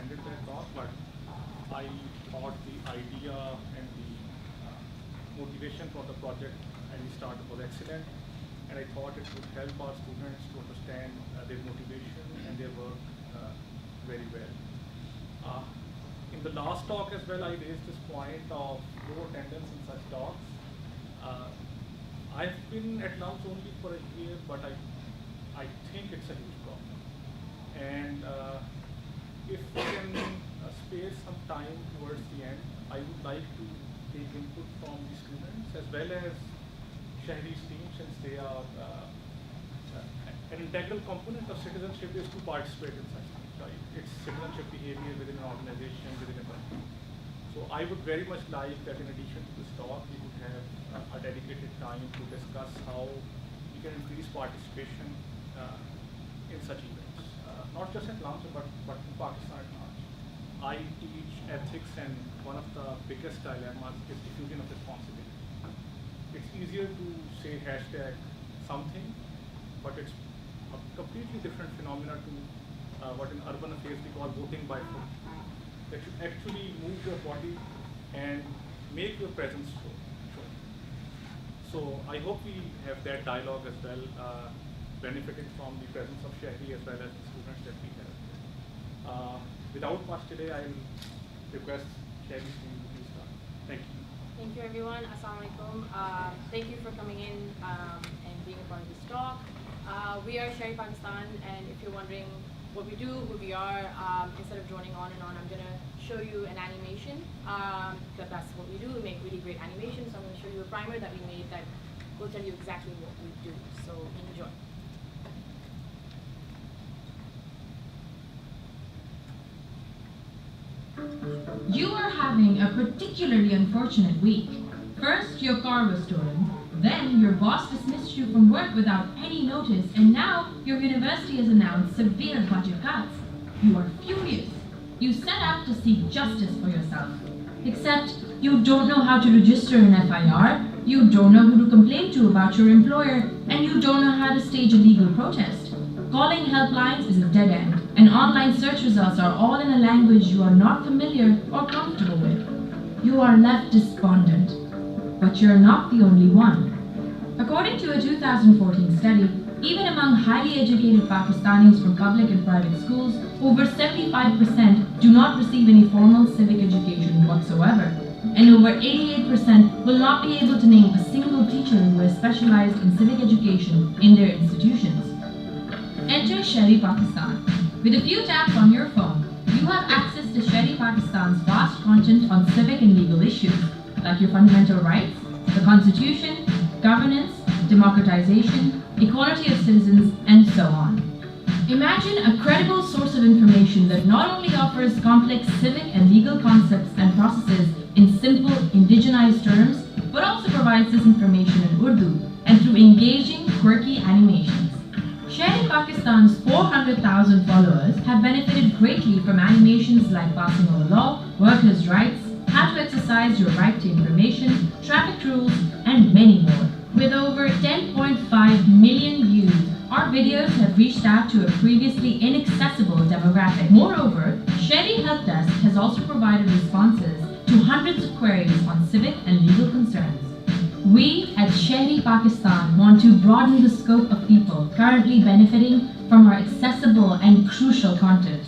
attended that talk, but I thought the idea and the motivation for the project and the start was excellent, and I thought it would help our students to understand their motivation and their work very well. In the last talk as well, I raised this point of low attendance in such talks. I've been at LUMS only for a year, but I think it's a huge problem. And if we can spare some time towards the end, I would like to take input from the students as well as Shehri's team, since they are an integral component of citizenship is to participate in such things, right? It's citizenship behavior within an organization, within a country. So I would very much like that in addition to this talk, we would have a dedicated time to discuss how we can increase participation in such events. Not just at LUMS, but in Pakistan at large. I teach ethics, and one of the biggest dilemmas is diffusion of responsibility. It's easier to say hashtag something, but it's a completely different phenomena to what in urban affairs we call voting by foot. That you actually move your body and make your presence shown. So I hope we have that dialogue as well, benefiting from the presence of Shehri as well as the students that we have. Without much delay, I will request Shehri to please start. Thank you. Thank you, everyone. Assalamu alaikum. Thank you for coming in and being a part of this talk. We are Shehri Pakistan, and if you're wondering what we do, who we are, instead of droning on and on, I'm going to show you an animation, because that's what we do. We make really great animations. So I'm going to show you a primer that we made that will tell you exactly what we do. So enjoy. You are having a particularly unfortunate week. First, your car was stolen. Then, your boss dismissed you from work without any notice. And now, your university has announced severe budget cuts. You are furious. You set out to seek justice for yourself. Except, you don't know how to register an FIR, you don't know who to complain to about your employer, and you don't know how to stage a legal protest. Calling helplines is a dead end, and online search results are all in a language you are not familiar or comfortable with. You are left despondent. But you're not the only one. According to a 2014 study, even among highly educated Pakistanis from public and private schools, over 75% do not receive any formal civic education whatsoever, and over 88% will not be able to name a single teacher who has specialized in civic education in their institutions. Enter Shehri Pakistan. With a few taps on your phone, you have access to Shehri Pakistan's vast content on civic and legal issues, like your fundamental rights, the constitution, governance, democratization, equality of citizens, and so on. Imagine a credible source of information that not only offers complex civic and legal concepts and processes in simple, indigenized terms, but also provides this information in Urdu and through engaging, quirky animations. Shehri Pakistan's 400,000 followers have benefited greatly from animations like passing of a law, workers' rights, how to exercise your right to information, traffic rules, and many more. With over 10.5 million views, our videos have reached out to a previously inaccessible demographic. Moreover, Shehri Helpdesk has also provided responses to hundreds of queries on civic and legal concerns. We at Shehri Pakistan want to broaden the scope of people currently benefiting from our accessible and crucial content.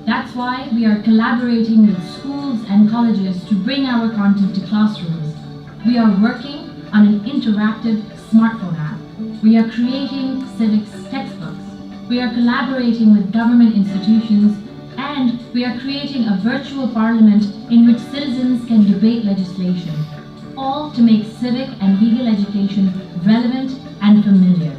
That's why we are collaborating with schools and colleges to bring our content to classrooms. We are working on an interactive smartphone app. We are creating civics textbooks. We are collaborating with government institutions, and we are creating a virtual parliament in which citizens can debate legislation, all to make civic and legal education relevant and familiar.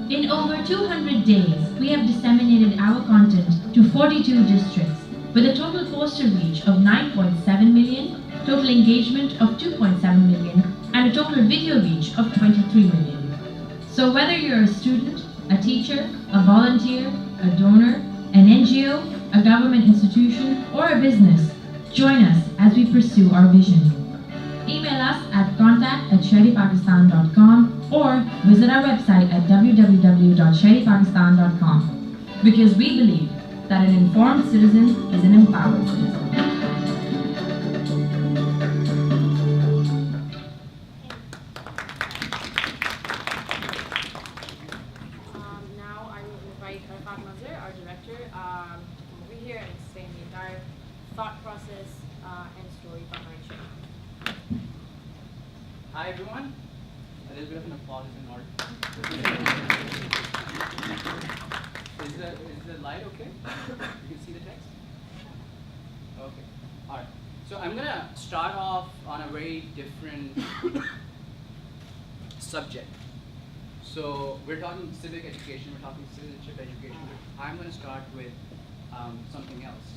In over 200 days, we have disseminated our content to 42 districts, with a total poster reach of 9.7 million, total engagement of 2.7 million, and a total video reach of 23 million. So whether you're a student, a teacher, a volunteer, a donor, an NGO, a government institution, or a business, join us as we pursue our vision. Email us at contact@shehripakistan.com or visit our website at www.shehripakistan.com, because we believe that an informed citizen is an empowered citizen. Now I will invite Arafat Mazhar, our director, to come over here and explain the entire thought process and story behind Shehri. Hi everyone. A little bit of an applause in order. Is the light okay? You can see the text? Okay. Alright. So I'm gonna start off on a very different subject. So we're talking civic education, we're talking citizenship education. I'm gonna start with something else.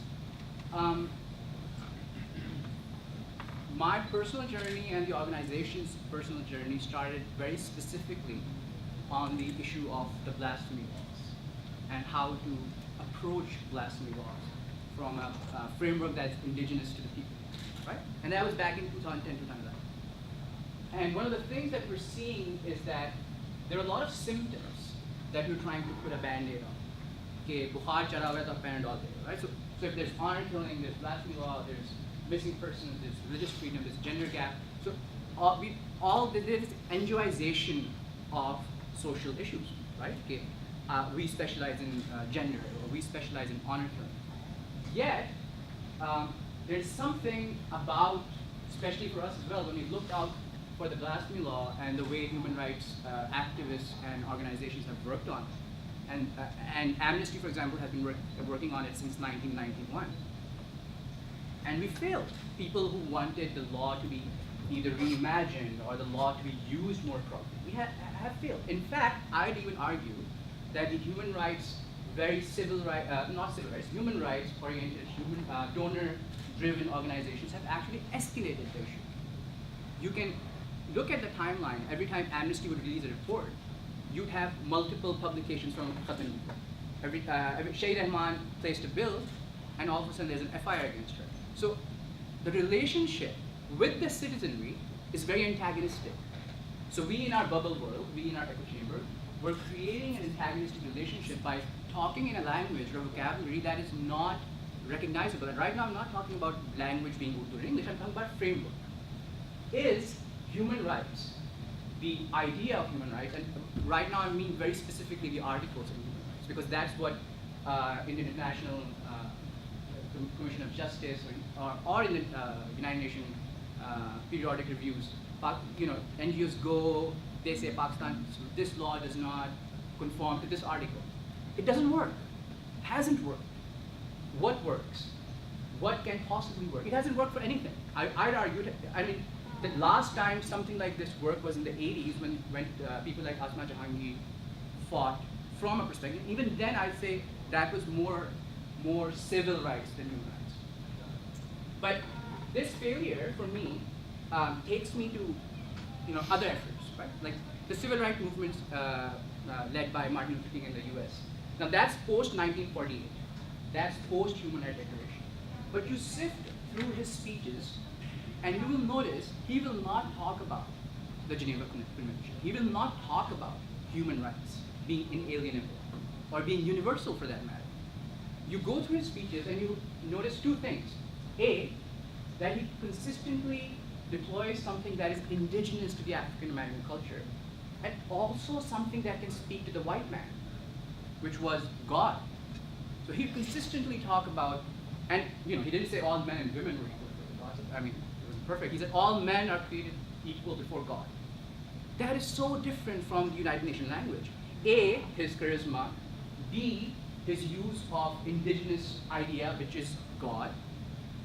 My personal journey and the organization's personal journey started very specifically on the issue of the blasphemy laws and how to approach blasphemy laws from a framework that's indigenous to the people, right? And that was back in 2010, 2011. And one of the things that we're seeing is that there are a lot of symptoms that we're trying to put a band-aid on. Okay, bukhar chara hua hai to Panadol de, right? So if there's honor killing, there's blasphemy law, there's missing persons, there's religious freedom, there's gender gap. So there's NGOization of social issues, right? Okay, we specialize in gender, or we specialize in honor killing. Yet, there's something about, especially for us as well, when we looked out for the blasphemy law and the way human rights activists and organizations have worked on it. And Amnesty, for example, has been working on it since 1991. And we failed. People who wanted the law to be either reimagined or the law to be used more properly. We have failed. In fact, I'd even argue that the human rights, human rights oriented, donor-driven organizations have actually escalated the issue. You can look at the timeline. Every time Amnesty would release a report, you'd have multiple publications from Khatami. Shehri Rahman placed a bill, and all of a sudden there's an FIR against her. So the relationship with the citizenry is very antagonistic. So we in our bubble world, we in our echo chamber, we're creating an antagonistic relationship by talking in a language or vocabulary that is not recognizable. And right now I'm not talking about language being Urdu or English, I'm talking about framework. Is human rights, the idea of human rights, and right now I mean very specifically the articles of human rights, because that's what in the International Commission of Justice or in the United Nations periodic reviews, NGOs go, they say Pakistan, this law does not conform to this article. It doesn't work, hasn't worked. What works? What can possibly work? It hasn't worked for anything. I'd argue, the last time something like this worked was in the 80s when people like Asma Jahangi fought from a perspective. Even then I'd say that was more civil rights than human rights. But this failure for me takes me to other efforts, right? Like the civil rights movements led by Martin Luther King in the US. Now that's post 1948. That's post Human Rights Declaration. But you sift through his speeches and you will notice he will not talk about the Geneva Convention. He will not talk about human rights being inalienable or being universal for that matter. You go through his speeches and you notice two things. A, that he consistently deploys something that is indigenous to the African American culture, and also something that can speak to the white man, which was God. So he consistently talk about, and he didn't say all men and women were equal before God. I mean, it was perfect. He said all men are created equal before God. That is so different from the United Nations language. A, his charisma. B, his use of indigenous idea, which is God,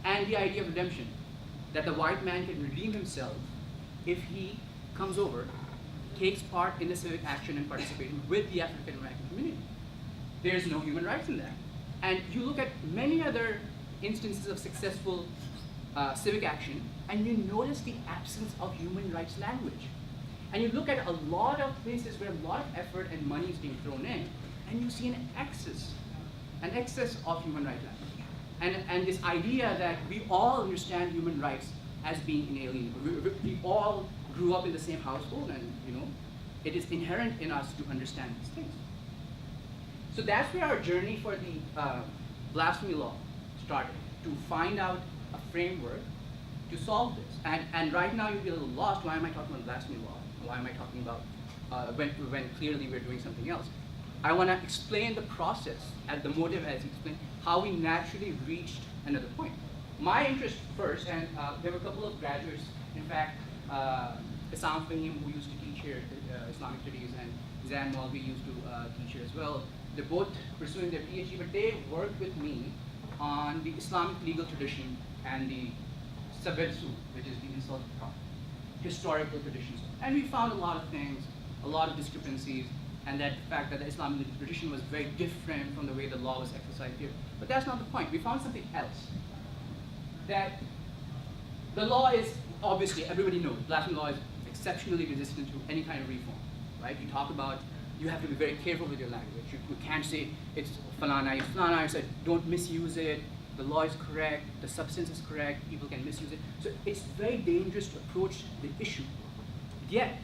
and the idea of redemption, that the white man can redeem himself if he comes over, takes part in the civic action and participation with the African American community. There's no human rights in that. And you look at many other instances of successful civic action, and you notice the absence of human rights language. And you look at a lot of places where a lot of effort and money is being thrown in, and you see an excess of human rights language. And this idea that we all understand human rights as being inalienable. We all grew up in the same household, and it is inherent in us to understand these things. So that's where our journey for the blasphemy law started to find out a framework to solve this. And right now you'd be a little lost. Why am I talking about blasphemy law? Why am I talking about when clearly we're doing something else? I want to explain the process and the motive as explained, how we naturally reached another point. My interest first, and there were a couple of graduates, in fact, Isam Fahim, who used to teach here at Islamic Studies, and Zan Malvi used to teach here as well. They're both pursuing their PhD, but they worked with me on the Islamic legal tradition and the Sabersu, which is the insult of Prophet, historical traditions. And we found a lot of things, a lot of discrepancies, and that fact that the Islamic legal tradition was very different from the way the law was exercised here. But that's not the point. We found something else. That the law is, obviously, everybody knows, blasphemy law is exceptionally resistant to any kind of reform, right? You talk about, you have to be very careful with your language. You can't say it's falana, it's falana, so don't misuse it. The law is correct, the substance is correct, people can misuse it. So it's very dangerous to approach the issue. Yet,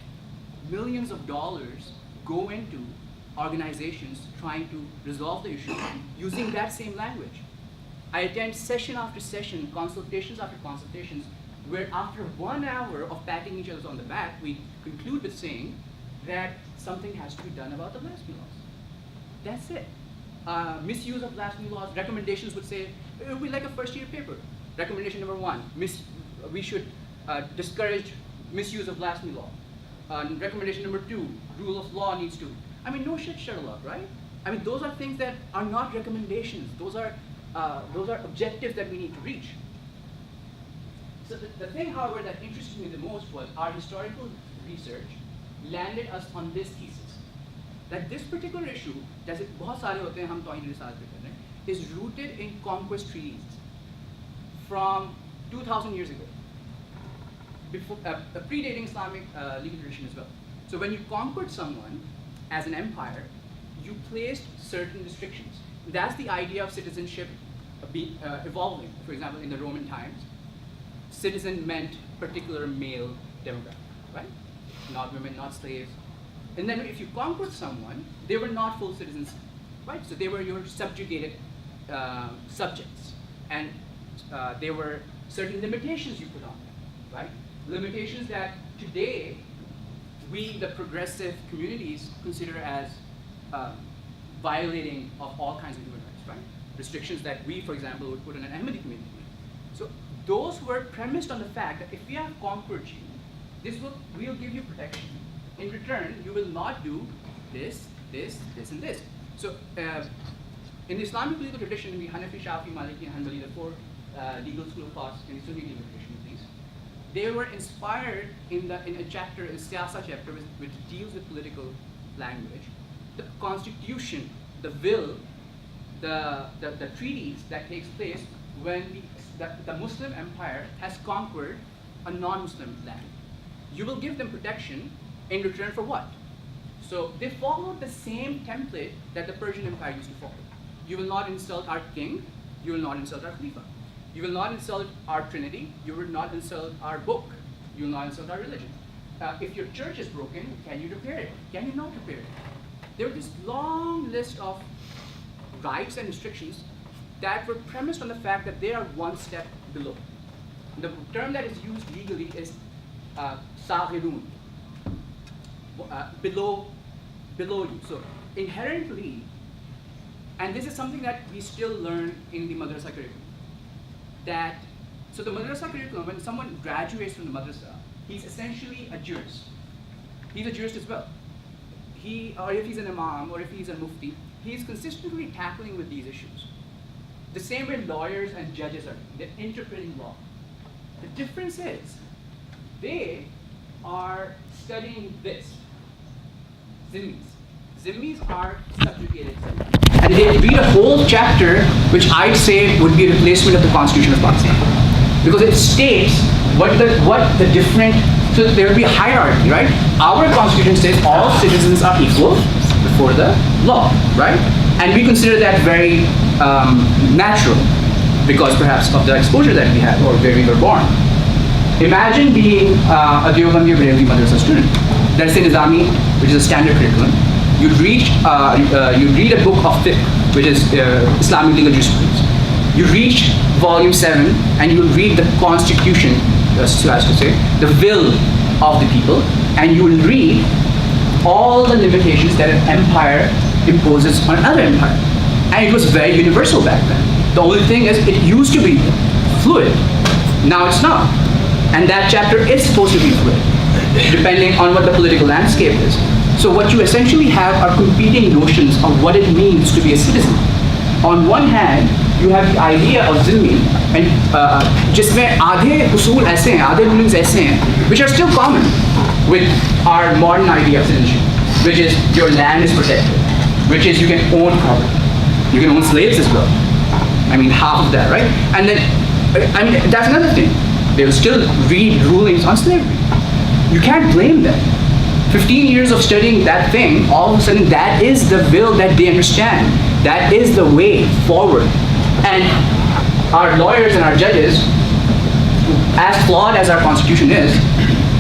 millions of dollars go into organizations trying to resolve the issue using that same language. I attend session after session, consultations after consultations, where after 1 hour of patting each other on the back, we conclude with saying that something has to be done about the blasphemy laws. That's it. Misuse of blasphemy laws, recommendations would say, it would be like a first year paper. Recommendation number 1, we should discourage misuse of blasphemy law. Recommendation number 2, rule of law needs to. I mean, no shit, Sherlock, right? I mean, those are things that are not recommendations. Those are objectives that we need to reach. So the thing, however, that interested me the most was our historical research landed us on this thesis. That this particular issue, जैसे बहुत सारे होते हैं हम तौहीन रिसाल पे कर रहे हैं, is rooted in conquest treaties from 2,000 years ago, before, predating Islamic legal tradition as well. So when you conquered someone as an empire, you placed certain restrictions. That's the idea of citizenship evolving. For example, in the Roman times, citizen meant particular male demographic, right? Not women, not slaves. And then if you conquered someone, they were not full citizens, right? So they were your subjugated subjects. And there were certain limitations you put on them, right? Limitations that today, we, the progressive communities, consider as violating of all kinds of human rights, right? Restrictions that we, for example, would put in an Ahmadi community. So those were premised on the fact that if we have conquered you, we'll give you protection. In return, you will not do this, this, this, and this. So in the Islamic legal tradition, we Hanafi, Shafi, Maliki, and Hanbali, the 4 legal school of thoughts in the Sunni legal tradition, at least, they were inspired in a chapter, a Siyasa chapter, which deals with political language. The constitution, the will, the treaties that takes place when the Muslim empire has conquered a non-Muslim land. You will give them protection in return for what? So they followed the same template that the Persian Empire used to follow. You will not insult our king, you will not insult our Khalifa. You will not insult our Trinity, you will not insult our book, you will not insult our religion. If your church is broken, can you repair it? Can you not repair it? There was this long list of rights and restrictions that were premised on the fact that they are one step below. The term that is used legally is saghirun, below you. So inherently, and this is something that we still learn in the madrasa curriculum, so the madrasa curriculum, when someone graduates from the madrasa, he's essentially a jurist. He's a jurist as well. Or if he's an imam, or if he's a mufti, he's consistently tackling with these issues. The same way lawyers and judges are, they're interpreting law. The difference is, they are studying this. Zimmis. Zimmis are subjugated. And they read a whole chapter, which I'd say would be a replacement of the Constitution of Pakistan. Because it states what the different, so there will be a hierarchy, right? Our Constitution says all citizens are equal before the law, right? And we consider that very natural, because perhaps of the exposure that we had, or where we were born. Imagine being a Deobandi or Barelvi madrasa student. There's a Nizami, which is a standard curriculum. You'd read a book of fiqh, which is Islamic legal jurisprudence. You reach volume 7 and you will read the constitution, so as to say, the will of the people, and you will read all the limitations that an empire imposes on another empire. And it was very universal back then. The only thing is it used to be fluid. Now it's not. And that chapter is supposed to be fluid, depending on what the political landscape is. So what you essentially have are competing notions of what it means to be a citizen. On one hand, you have the idea of zimmi, and जिसमें आधे उसूल ऐसे हैं, आधे rulings ऐसे हैं, which are still common with our modern idea of citizenship, which is your land is protected, which is you can own property, you can own slaves as well. I mean, half of that, right? And then, I mean, that's another thing. They will still read rulings on slavery. You can't blame them. 15 years of studying that thing, all of a sudden that is the will that they understand. That is the way forward. And our lawyers and our judges, as flawed as our constitution is,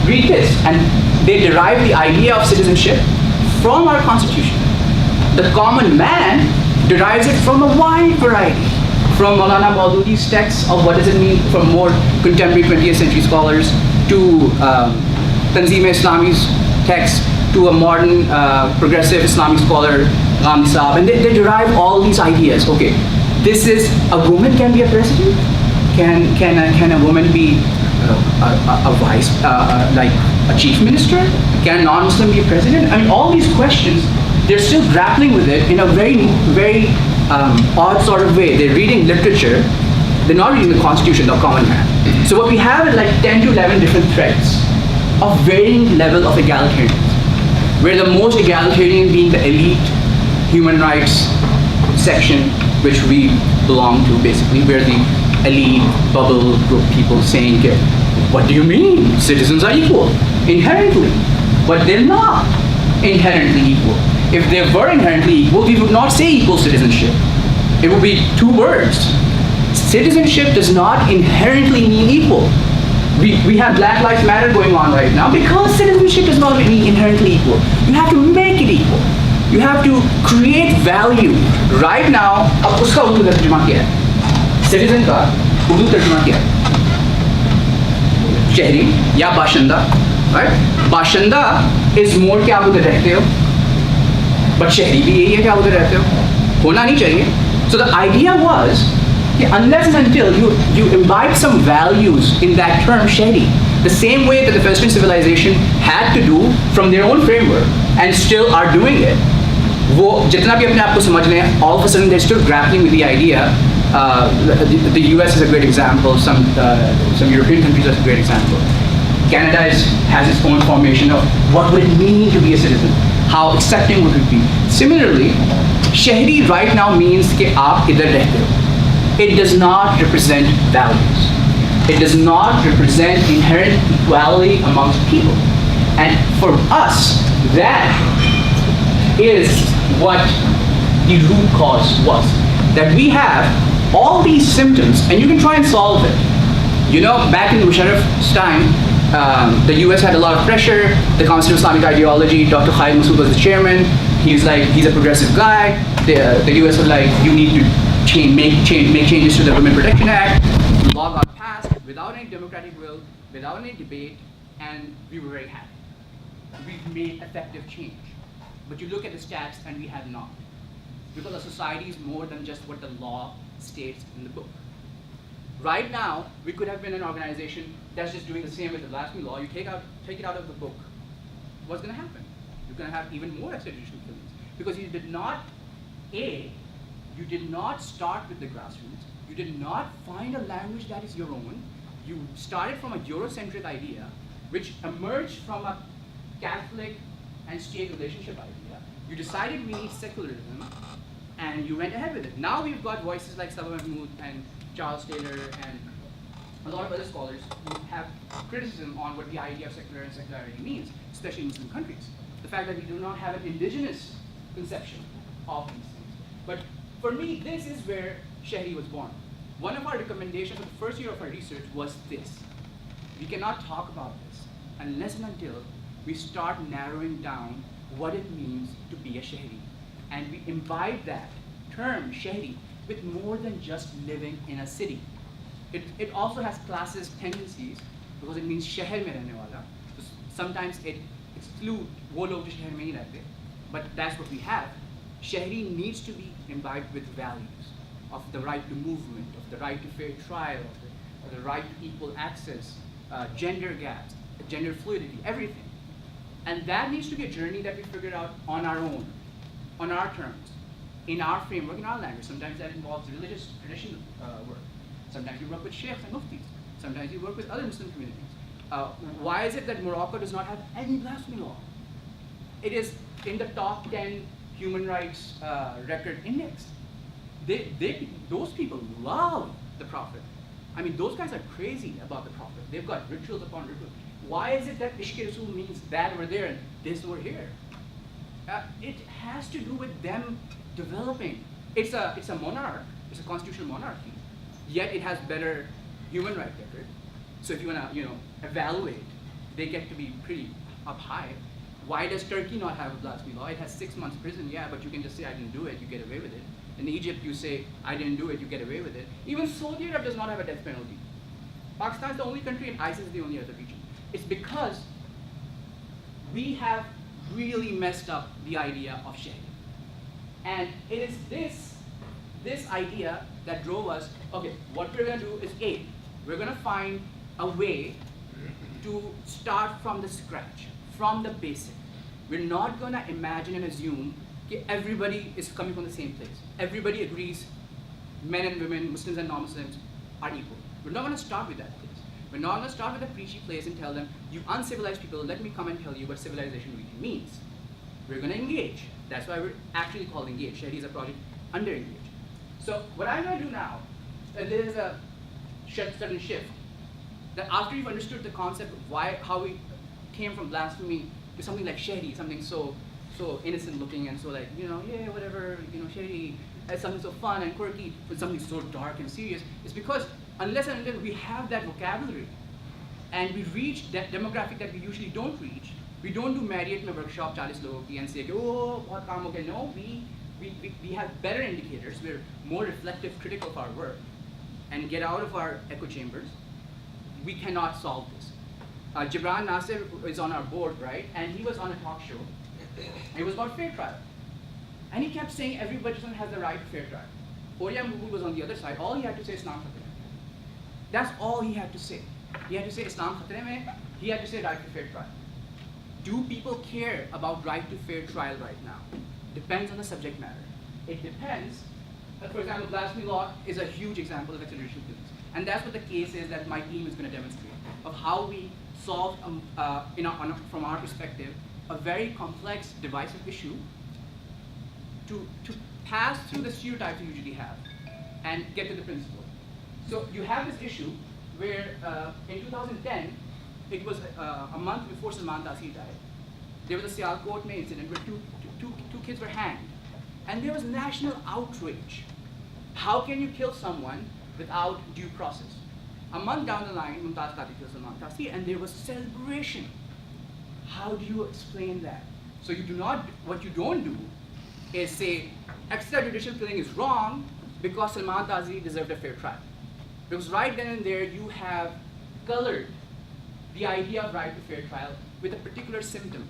read this, and they derive the idea of citizenship from our constitution. The common man derives it from a wide variety. From Maulana Maududi's texts of what does it mean, from more contemporary 20th century scholars, to Tanzim-e-Islami's text, to a modern progressive Islamic scholar, Ghamdi Saab, and they derive all these ideas. Okay, this is, a woman can be a president? Can a woman be a vice, like a chief minister? Can a non-Muslim be a president? I mean, all these questions, they're still grappling with it in a very, very odd sort of way. They're reading literature, they're not reading the constitution, the common man. So what we have is like 10 to 11 different threads of varying level of egalitarianism, where the most egalitarian being the elite human rights section, which we belong to basically. We're the elite bubble group people saying, what do you mean? Citizens are equal, inherently. But they're not inherently equal. If they were inherently equal, we would not say equal citizenship. It would be two words. Citizenship does not inherently mean equal. We have Black Lives Matter going on right now because citizenship does not mean inherently equal. You have to make it equal. You have to create value. Right now, अब उसका उर्दू का तर्जुमा क्या है? Citizen का उर्दू तर्जुमा क्या है? शहरी या बाशिंदा, right? बाशिंदा is more क्या आप उधर रहते हो, but शहरी भी यही है क्या आप उधर रहते हो, होना नहीं चाहिए. So the idea was, unless and until you imbibe some values in that term Shehri, the same way that the Western civilization had to do from their own framework and still are doing it, वो जितना भी अपने आप को समझ लें, all of a sudden they're still grappling with the idea. The US is a great example, some European countries are a great example. Canada has its own formation of what would it mean to be a citizen, how accepting would it be. Similarly, Shehri right now means कि आप इधर रहते हो. It does not represent values. It does not represent inherent equality amongst people. And for us, that is what the root cause was. That we have all these symptoms, and you can try and solve it. You know, back in Musharraf's time, the US had a lot of pressure, the Council of Islamic Ideology, Dr. Khalid Massoud was the chairman, he's a progressive guy, the US was like, you need to make changes to the Women Protection Act. The law got passed without any democratic will, without any debate, and we were very happy. We've made effective change. But you look at the stats and we have not. Because our society is more than just what the law states in the book. Right now, we could have been an organization that's just doing the same with the blasphemy law. You take it out of the book. What's going to happen? You're going to have even more extrajudicial killings. Because you did not, you did not start with the grassroots. You did not find a language that is your own. You started from a Eurocentric idea, which emerged from a Catholic and state relationship idea. You decided we need secularism, and you went ahead with it. Now we've got voices like Sabah Mahmood and Charles Taylor and a lot of other scholars who have criticism on what the idea of secular and secularity means, especially in Muslim countries. The fact that we do not have an indigenous conception of these things. But for me, this is where Shehri was born. One of our recommendations for the first year of our research was this. We cannot talk about this unless and until we start narrowing down what it means to be a Shehri. And we imbibe that term, Shehri, with more than just living in a city. It also has classist tendencies because it means शहर में रहने वाला. So sometimes it excludes वो लोग जो शहर में ही रहते. But that's what we have. Shehri needs to be imbibed with values of the right to movement, of the right to fair trial, of the right to equal access, gender gaps, gender fluidity, everything. And that needs to be a journey that we figure out on our own, on our terms, in our framework, in our language. Sometimes that involves religious tradition work. Sometimes you work with sheikhs and muftis. Sometimes you work with other Muslim communities. Why is it that Morocco does not have any blasphemy law? It is in the top 10 human rights record index. Those people love the Prophet. I mean, those guys are crazy about the Prophet. They've got rituals upon rituals. Why is it that Ishq Rasul means that over there and this over here? It has to do with them developing. It's a monarch. It's a constitutional monarchy. Yet it has better human rights record. So if you wanna, evaluate, they get to be pretty up high. Why does Turkey not have a blasphemy law? It has 6 months prison, yeah, but you can just say I didn't do it, you get away with it. In Egypt, you say I didn't do it, you get away with it. Even Saudi Arabia does not have a death penalty. Pakistan is the only country, and ISIS is the only other region. It's because we have really messed up the idea of Shehri. And it is this idea that drove us, okay, what we're gonna do is A, we're gonna find a way to start from the scratch, from the basic. We're not gonna imagine and assume that everybody is coming from the same place. Everybody agrees, men and women, Muslims and non-Muslims are equal. We're not gonna start with that place. We're not gonna start with a preachy place and tell them, you uncivilized people, let me come and tell you what civilization really means. We're gonna engage. That's why we're actually called Engage. Shehri is a project under Engage. So what I'm gonna do now, there is a sudden shift, that after you've understood the concept of how we came from blasphemy to something like Shehri, something so innocent looking and so like, yeah, whatever, Shehri, as something so fun and quirky, with something so dark and serious, is because unless and until we have that vocabulary and we reach that demographic that we usually don't reach, we don't do Marriott mein workshop 40 logon ki and say, oh, bahut kaam ho gaya. No, we have better indicators. We're more reflective, critical of our work, and get out of our echo chambers. We cannot solve this. Gibran Nasir is on our board, right? And he was on a talk show. It was about fair trial. And he kept saying every person has the right to fair trial. Oria Mugu was on the other side. All he had to say is Islam Khatre mein. That's all he had to say. He had to say Islam Khatre mein. He had to say right to fair trial. Do people care about right to fair trial right now? Depends on the subject matter. It depends. For example, blasphemy law is a huge example of extrajudicial killings. And that's what the case is that my team is going to demonstrate, of how we solved, from our perspective, a very complex, divisive issue to pass through the stereotypes you usually have and get to the principle. So you have this issue where in 2010, it was a month before Salman Taseer died. There was a Sialkot mein incident where two kids were hanged. And there was national outrage. How can you kill someone without due process? A month down the line, Mumtaz Qadi killed Salman Taseer, and there was celebration. How do you explain that? So what you don't do is say extrajudicial killing is wrong because Salman Taseer deserved a fair trial. Because right then and there you have colored the idea of right to fair trial with a particular symptom.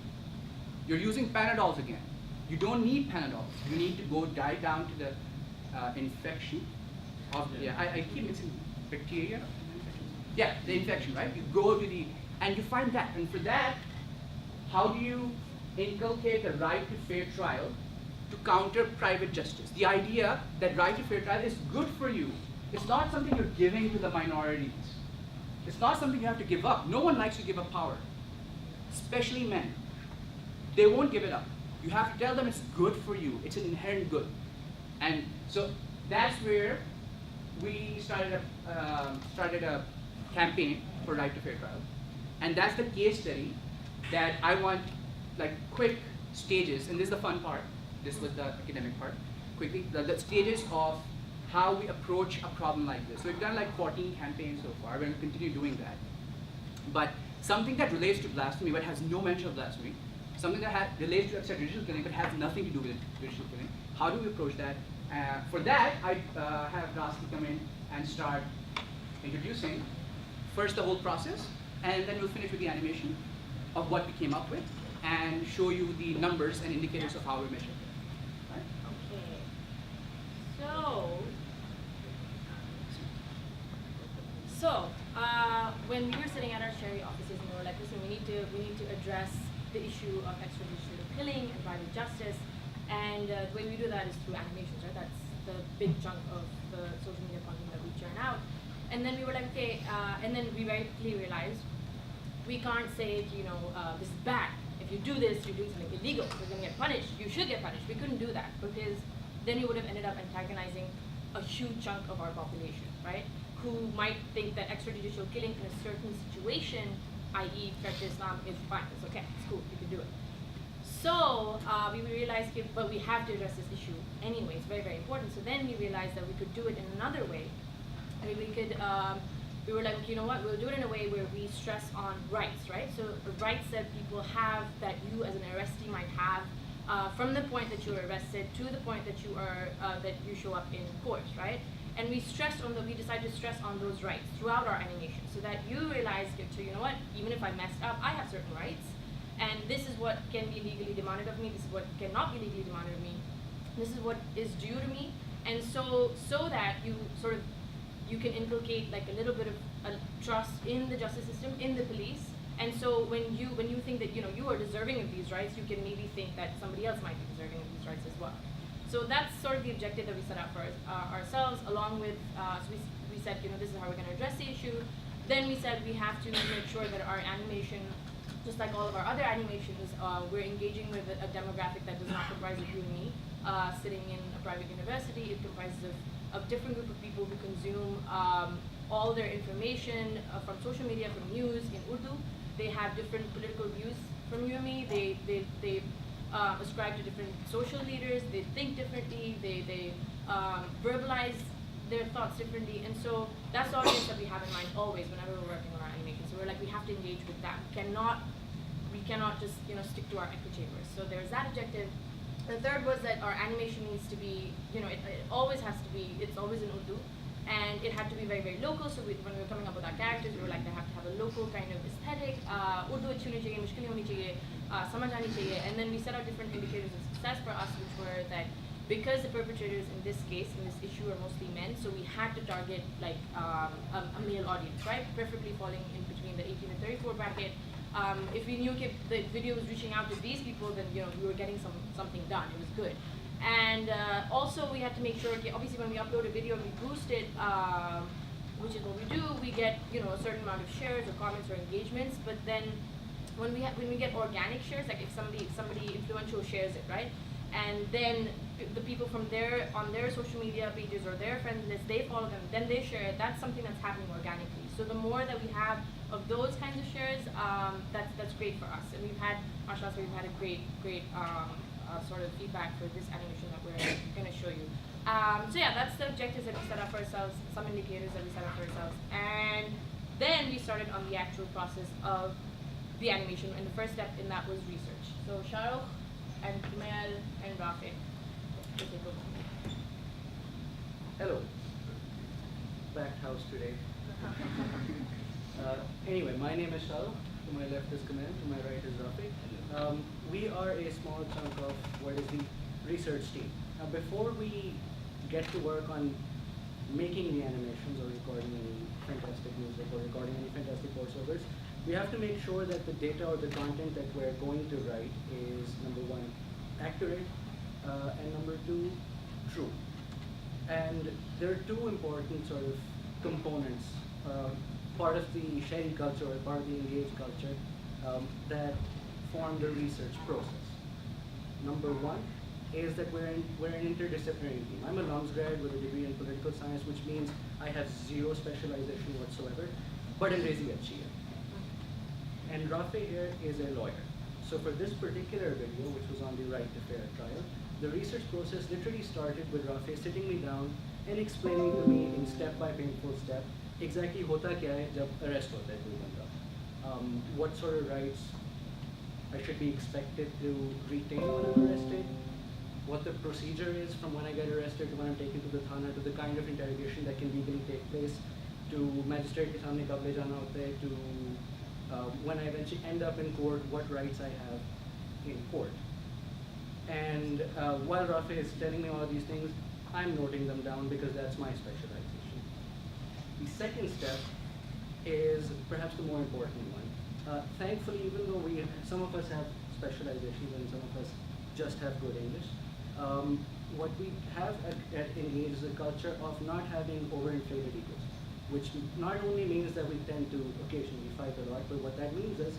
You're using Panadols again. You don't need Panadols. You need to go dive down to the infection of, I keep mixing bacteria. Yeah, the infection, right? You go to and you find that. And for that, how do you inculcate the right to fair trial to counter private justice? The idea that right to fair trial is good for you. It's not something you're giving to the minorities. It's not something you have to give up. No one likes to give up power, especially men. They won't give it up. You have to tell them it's good for you. It's an inherent good. And so that's where we started a campaign for right to fair trial. And that's the case study that I want, like, quick stages, and this is the fun part. This was the academic part. Quickly, the stages of how we approach a problem like this. So we've done like 14 campaigns so far. We're going to continue doing that. But something that relates to blasphemy but has no mention of blasphemy, something that relates to extrajudicial killing but has nothing to do with judicial killing, how do we approach that? For that, I have Rasti come in and start introducing first the whole process, and then we'll finish with the animation of what we came up with and show you the numbers and indicators of how we measure. Right? Okay. So, when we were sitting at our Shehri offices and we were like, listen, we need to address the issue of extrajudicial killing and private justice, and the way we do that is through animations, right? That's the big chunk of the social media content that we churn out. And then we were like, okay, and then we very quickly realized we can't say, this is bad. If you do this, you're doing something illegal. You're going to get punished. You should get punished. We couldn't do that because then we would have ended up antagonizing a huge chunk of our population, right? Who might think that extrajudicial killing in a certain situation, i.e. threat to Islam, is fine. It's okay. It's cool. You can do it. So we realized, but we have to address this issue anyway. It's very, very important. So then we realized that we could do it in another way. I mean, we were like, okay, you know what, we'll do it in a way where we stress on rights, right? So rights that people have, that you as an arrestee might have, from the point that you are arrested to the point that you show up in court, right? And we decided to stress on those rights throughout our animation, so that you realize, so you know what, even if I messed up, I have certain rights, and this is what can be legally demanded of me, this is what cannot be legally demanded of me, this is what is due to me, and so that you can inculcate like a little bit of trust in the justice system, in the police, and so when you think that you are deserving of these rights, you can maybe think that somebody else might be deserving of these rights as well. So that's sort of the objective that we set out for ourselves, along with, so we said, this is how we're going to address the issue. Then we said we have to make sure that our animation, just like all of our other animations, we're engaging with a demographic that does not comprise of you and me, sitting in a private university. It comprises of different group of people who consume all their information from social media, from news in Urdu. They have different political views from you and me. They ascribe to different social leaders. They think differently. They verbalize their thoughts differently. And so that's the audience that we have in mind always whenever we're working on our animation. So we're like, we have to engage with that. We cannot just stick to our echo chambers. So there's that objective. The third was that our animation needs to be, it always has to be, it's always in Urdu, and it had to be very, very local. So when we were coming up with our characters, we were like, they have to have a local kind of aesthetic. Urdu achhi honi chahiye, mushkil honi chahiye, samajh aani chahiye. And then we set out different indicators of success for us, which were that because the perpetrators in this case, in this issue, are mostly men, so we had to target like a male audience, right? Preferably falling in between the 18 and 34 bracket. If we knew the video was reaching out to these people, then we were getting something done. It was good. And also we had to make sure, obviously when we upload a video and we boost it, which is what we do, we get a certain amount of shares or comments or engagements. But then when we get organic shares, like if somebody influential shares it, right? And then the people from on their social media pages or their friends list, they follow them, then they share it. That's something that's happening organically. So the more that we have of those kinds of shares, that's great for us. And we've had, mashallah, we've had a great sort of feedback for this animation that we're going to show you. So yeah, that's the objectives that we set up for ourselves, some indicators that we set up for ourselves. And then we started on the actual process of the animation, and the first step in that was research. So Shahrukh and Kumail and Rafiq. Hello. Packed house today. Anyway, my name is Shahrukh. To my left is Kumail, to my right is Rafiq. We are a small chunk of what is the research team. Now, before we get to work on making the animations or recording any fantastic music or recording any fantastic voiceovers, we have to make sure that the data or the content that we're going to write is, number one, accurate, and number two, true. And there are two important sort of components, part of the Shehri culture or part of the engaged culture, that form the research process. Number one is that we're an interdisciplinary team. I'm a LUMS grad with a degree in political science, which means I have zero specialization whatsoever, but in Rezi Achhi hai. And Rafi here is a lawyer. So for this particular video, which was on the right to fair trial, the research process literally started with Rafi sitting me down and explaining to me in step by painful step exactly hota kya hai jab arrest hota hai koi banda. What sort of rights I should be expected to retain when I'm arrested, what the procedure is from when I get arrested to when I'm taken to the thana, to the kind of interrogation that can legally take place, to magistrate ke samne kab le jana hota hai, to when I eventually end up in court, what rights I have in court. And while Rafi is telling me all these things, I'm noting them down because that's my specialization. The second step is perhaps the more important one. Thankfully, even though some of us have specializations and some of us just have good English, what we have at Engage is a culture of not having overinflated egos, which not only means that we tend to occasionally fight a lot, but what that means is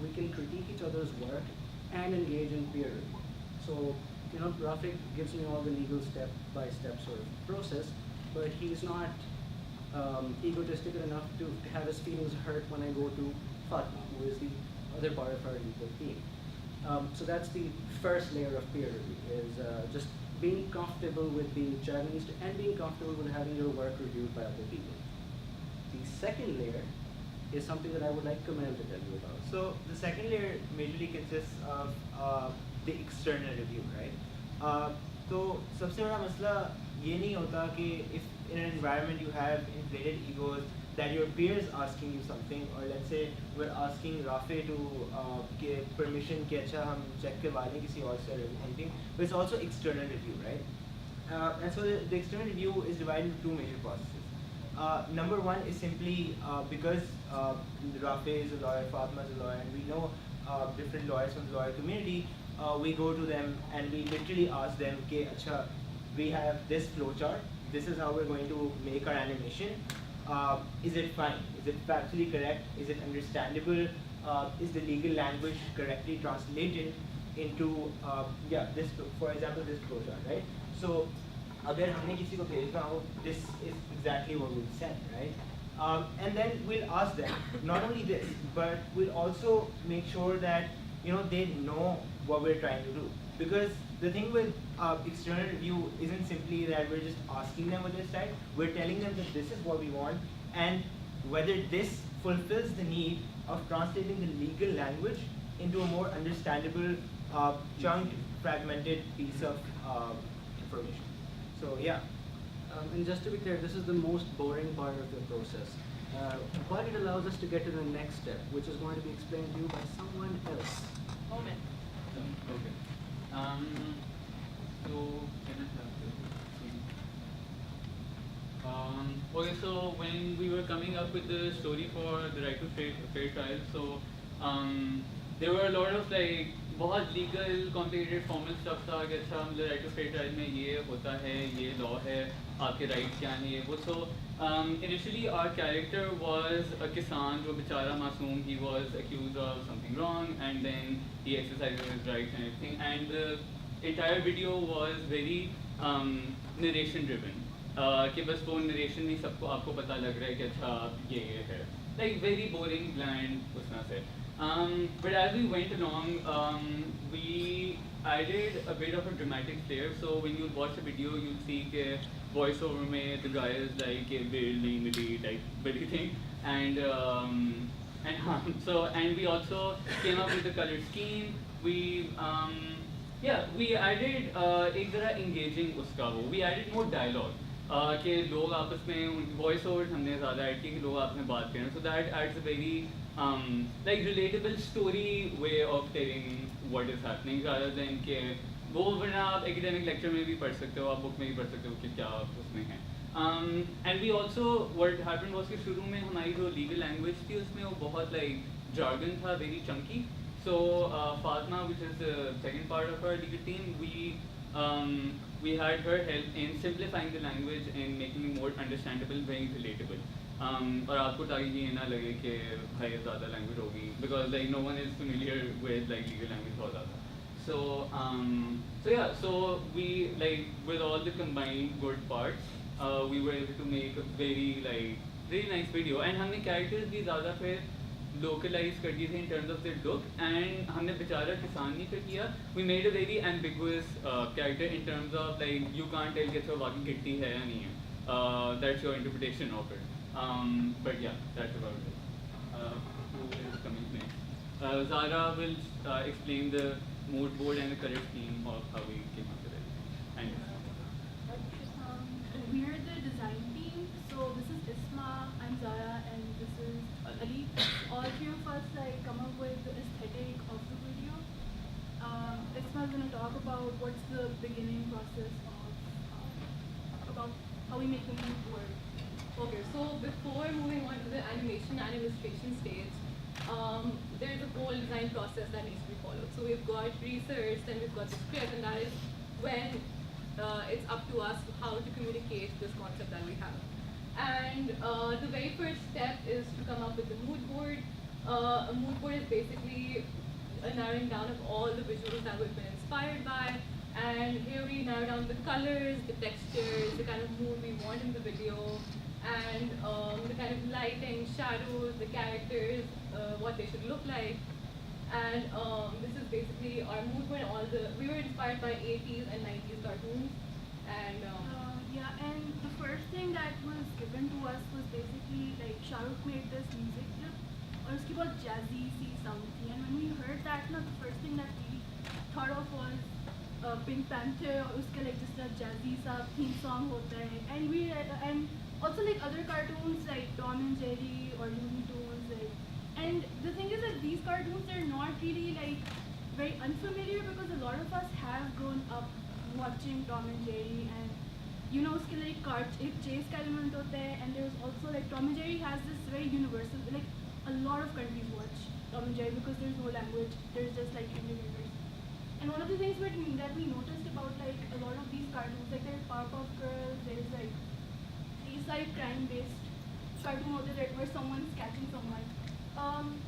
we can critique each other's work and engage in peer review. So, Rafiq gives me all the legal step-by-step sort of process, but he's not egotistical enough to have his feelings hurt when I go to Fatma, who is the other part of our legal team. So that's the first layer of peer review, is just being comfortable with being challenged and being comfortable with having your work reviewed by other people. The second layer is something that I would like Kamal to tell you about. So the second layer majorly consists of the external review, right? तो सबसे बड़ा मसला ये नहीं होता कि if in an environment you have inflated egos, that your peers asking you something, or let's say we're asking Rafi to give permission कि अच्छा हम check करवा लें किसी और से or anything, but it's also external review, right? And so the external review is divided into two major processes. Number one is simply because Rafi is a lawyer, Fatma is a lawyer, and we know different lawyers from the lawyer community, we go to them and we literally ask them, okay, acha, we have this flowchart, this is how we're going to make our animation. Is it fine? Is it factually correct? Is it understandable? Is the legal language correctly translated into, this, for example, this flowchart, right? So, अगर हमने किसी को भेजना हो, this is exactly what we'll send, right? And then we'll ask them, not only this, but we'll also make sure that they know what we're trying to do. Because the thing with external review isn't simply that we're just asking them what they type, we're telling them that this is what we want, and whether this fulfills the need of translating the legal language into a more understandable, chunked, fragmented piece of information. So yeah. And just to be clear, this is the most boring part of the process. But it allows us to get to the next step, which is going to be explained to you by someone else. Moment. Okay. So can I have the okay, so when we were coming up with the story for the right to fair trial, so there were a lot of like बहुत legal complicated formal stuff था कि अच्छा हम right to fair trial में ये होता है, ये law है, आपके rights क्या हैं ये वो. So initially our character was a kisan जो बेचारा मासूम, he was accused of something wrong and then he exercises his rights and everything, and the entire video was very narration driven. कि बस वो narration में सबको आपको पता लग रहा है कि अच्छा ये है, like very boring, bland उस तरह से. But as we went along, we added a bit of a dramatic flair. So when you watch the video, you'll see the voiceover mein the guy is like a building type very thing, and we also came up with the color scheme. We we added एक जरा engaging उसका वो. We added more dialogue. कि लोग आपस में voice overs हमने ज़्यादा ऐड किए कि लोग आपस में बात करें. So that adds a very like relatable story way of telling what is happening rather than कि वो वरना आप academic lecture में भी पढ़ सकते हो, आप book में भी पढ़ सकते हो कि क्या उसमें है. And we also what happened was कि शुरू में हमारी जो legal language थी उसमें वो बहुत like jargon था, very chunky. So Fatma, which is the second part of our legal team, we had her help in simplifying the language and making it more understandable, very relatable. और आपको ताकि ये ना लगे कि भाई ज़्यादा language होगी, because like no one is familiar with like legal language बहुत ज़्यादा. So we like with all the combined good parts, we were able to make a very like really nice video, and हमने characters भी ज़्यादा फिर localize कर दिए थे in terms of their look, and हमने बेचारा किसान नहीं फिर किया. We made a very ambiguous character in terms of like you can't tell कि अच्छा वाकई गिट्टी है या नहीं है. That's your interpretation of it. But yeah, that's about it. Who is coming next? Zara will explain the mood board and the color scheme of how we came up with it. Thank you. We are the design team. So this is Isma, I'm Zara, and this is Ali. All three of us come up with the aesthetic of the video. Isma is going to talk about what's the beginning process of about how we make the mood work. Okay, so before moving on to the animation and illustration stage, there's a whole design process that needs to be followed. So we've got research, then we've got the script, and that is when it's up to us how to communicate this concept that we have. And the very first step is to come up with the mood board. A mood board is basically a narrowing down of all the visuals that we've been inspired by. And here we narrow down the colors, the textures, the kind of mood we want in the video, and the kind of lighting, shadows, the characters, what they should look like. And this is basically our mood board. We were inspired by 80s and 90s cartoons. And yeah, and the first thing that was given to us was basically Shah Rukh made this music clip, or uski bahut jazzy C sound थी. And when we heard that, the first thing that we thought of was Pink Panther, और उसका जिस तरह jazzy सा theme song होता है. And also other cartoons like Tom and Jerry or Looney Tunes. And the thing is that these cartoons, they're not really very unfamiliar, because a lot of us have grown up watching Tom and Jerry, and उसके एक chase का element होता है. And there's also Tom and Jerry has this very universal, a lot of countries watch Tom and Jerry because there's no language, there's just universe. And one of the things that we noticed about a lot of these cartoons, there's Powerpuff Girls, there's these crime-based cartoons where someone's catching someone.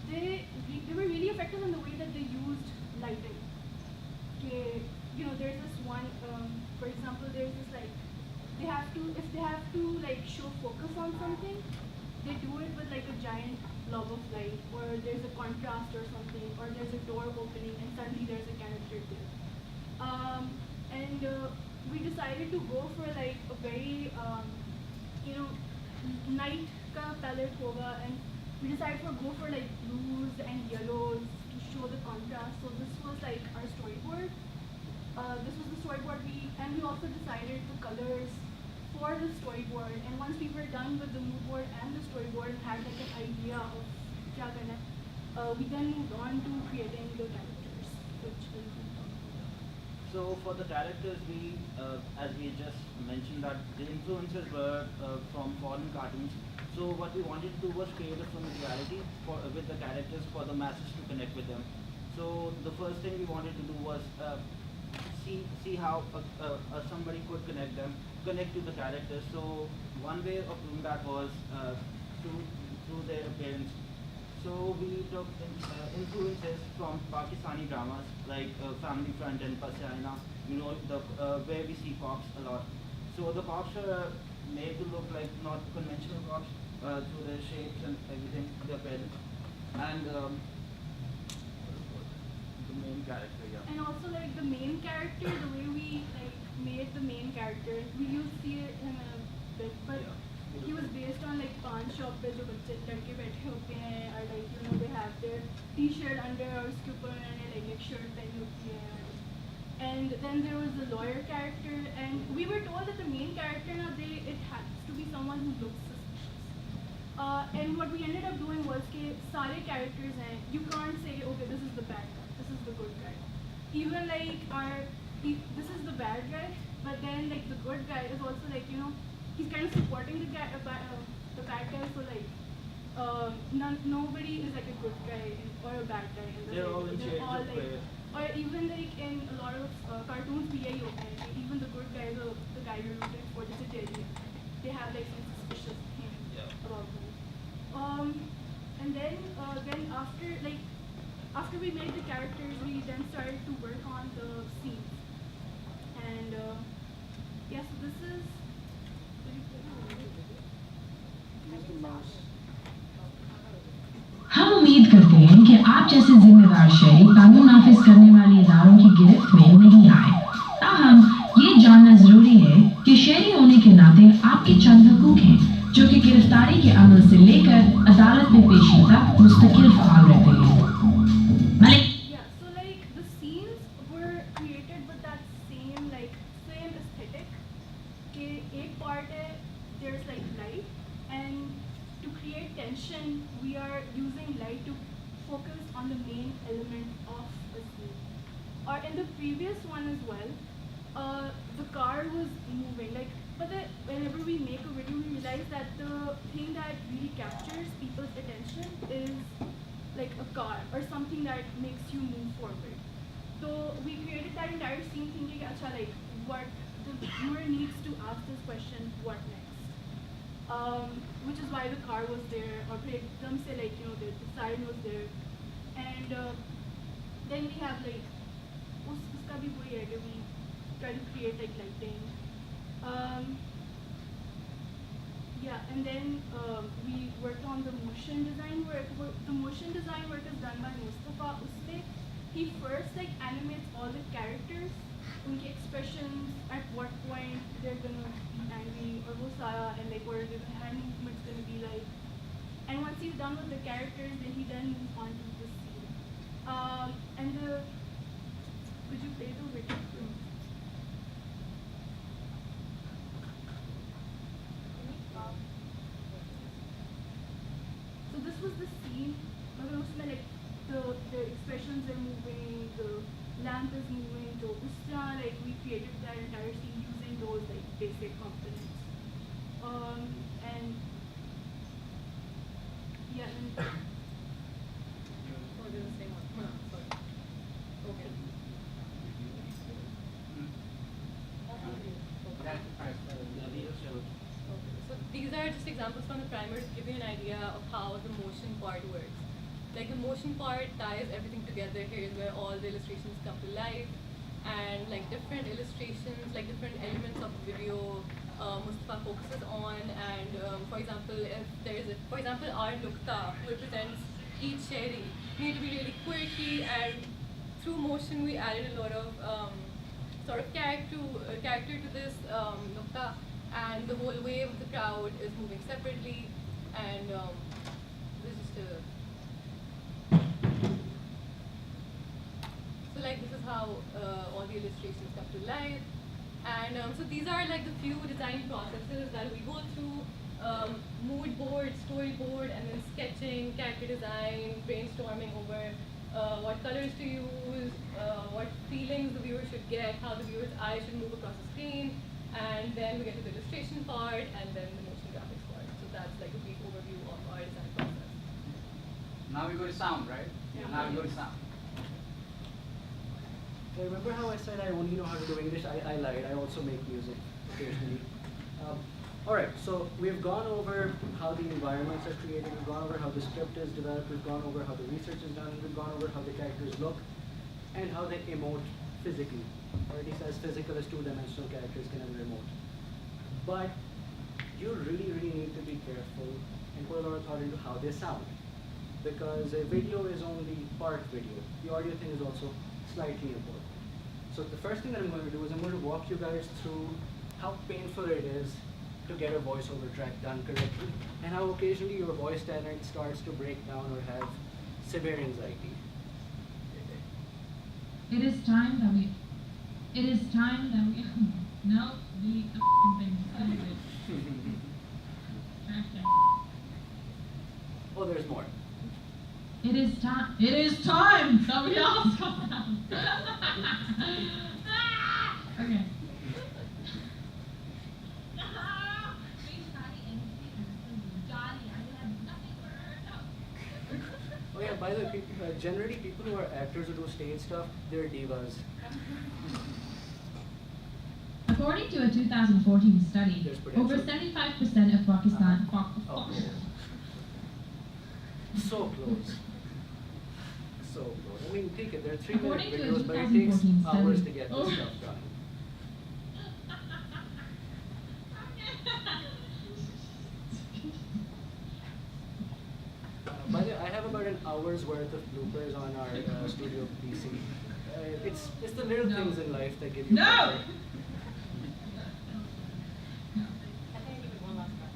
They were really effective in the way that they used lighting. There's this one, for example, there's this if they have to show focus on something, they do it with a giant blob of light, or there's a contrast or something, or there's a door opening and suddenly there's a character there. And we decided to go for a very night ka palette hoga, and we decided to go for blues and yellows to show the contrast. So this was our storyboard. This was the storyboard and we also decided the colors for the storyboard. And once we were done with the mood board and the storyboard and had an idea of kya karna hai, we then moved on to creating the characters, which will be So for the characters, we, as we just mentioned, that the influences were from foreign cartoons. So what we wanted to do was create a familiarity with the characters for the masses to connect with them. So the first thing we wanted to do was see how somebody could connect to the characters. So one way of doing that was through their appearance. So we took influences from Pakistani dramas like Family Front and Pasiana, where we see cops a lot. So the cops are made to look like not conventional cops through their shapes and everything, their appearance. And the main character, yeah. And also the main character, the way we made the main character, we used to see him in a bit, but he was based on pawn shop पे जो बच्चे लड़के बैठे होते हैं, और they have their t-shirt under और उसके ऊपर उन्होंने एक shirt पहनी होती है. And then there was the lawyer character, and we were told that the main character it has to be someone who looks suspicious. And what we ended up doing was कि सारे characters हैं, you can't say okay this is the bad guy, this is the good guy. Even this is the bad guy, but then the good guy is also he's kind of supporting the bad guy. So nobody is a good guy or a bad guy. They're all in shades of gray. Or even in a lot of cartoons, even the good guy, the guy you're rooting for, just a Jerry, they have some suspicious thing about them. And then after we made the characters, we then started to work on the scenes. And yeah, so this is. हम उम्मीद करते हैं कि आप जैसे जिम्मेदार शहरी कानून नाफिज करने वाले इदारों की गिरफ्त में नहीं आए। ताहम ये जानना जरूरी है कि शहरी होने के नाते आपके चंद हकूक हैं जो कि गिरफ्तारी के अमल से लेकर अदालत में पेशी तक मुस्तकिल फ़ाल रहते हैं। Yeah, so the scenes were created with that same attention, we are using light to focus on the main element of a scene. Or in the previous one as well, the car was moving. Like, but whenever we make a video, we realize that the thing that really captures people's attention is like a car or something that makes you move forward. So we created that entire scene thinking, acha, like what the viewer needs to ask this question, what next? Which is why the car was there, or them say like, you know, the siren was there. And then we have like, uska bhi wohi hai, we try to create like lighting. Yeah, and then we worked on the motion design work. The motion design work is done by Mustafa. Usme, he first like animates all the characters, unke expressions, at what point they're gonna be angry or wo sara, and like what are the hand movements gonna be like. And once he's done with the characters, then he moves on to the scene. And could you play the video? So this was the scene. Like the expressions are moving, the lamp is moving. So like we created that entire scene using those like basic components. And yeah. And Oh, they're the same one. Sorry. Okay. So these are just examples from the primer to give you an idea of how the motion part works. Like the motion part ties everything together. Here is where all the illustrations come to life, and like different illustrations, like different elements of the video, Mustafa focuses on. And for example, if there is for example, our nukta represents each shehri. We need to be really quirky, and through motion we added a lot of sort of character to this nukta, and the whole wave of the crowd is moving separately, and this is just a so like this is how all the illustrations come to life. And so these are like the few design processes that we go through: mood board, storyboard, and then sketching, character design, brainstorming over what colors to use, what feelings the viewer should get, how the viewer's eye should move across the screen, and then we get to the illustration part, and then the motion graphics part. So that's like a brief overview of our design process. Now we go to sound, right? Yeah. Now we go to sound. I remember how I said I only know how to do English. I lied. I also make music occasionally. Alright, so we've gone over how the environments are created, we've gone over how the script is developed, we've gone over how the research is done, we've gone over how the characters look, and how they emote physically. Or at least as physical as two-dimensional characters can ever emote. But you really need to be careful and put a lot of thought into how they sound. Because a video is only part video. The audio thing is also slightly important. So the first thing that I'm going to do is I'm going to walk you guys through how painful it is to get a voiceover track done correctly, and how occasionally your voice talent starts to break down or have severe anxiety. It is time that we no, the thing. Okay. Oh, there's more. It is time that we all calm down. Okay. Oh yeah, by the way, generally people who are actors who do stage stuff, they're divas. According to a 2014 study, There's potential. over 75% of Pakistan. Oh. So close. So close. I mean, take it. There are 3-minute According to a videos, but it takes 2014 hours study. to get Oh. this stuff done. By the way, I have about an hour's worth of bloopers on our studio PC. It's the little No. things in life that give you No! pleasure. I think I give it one last try.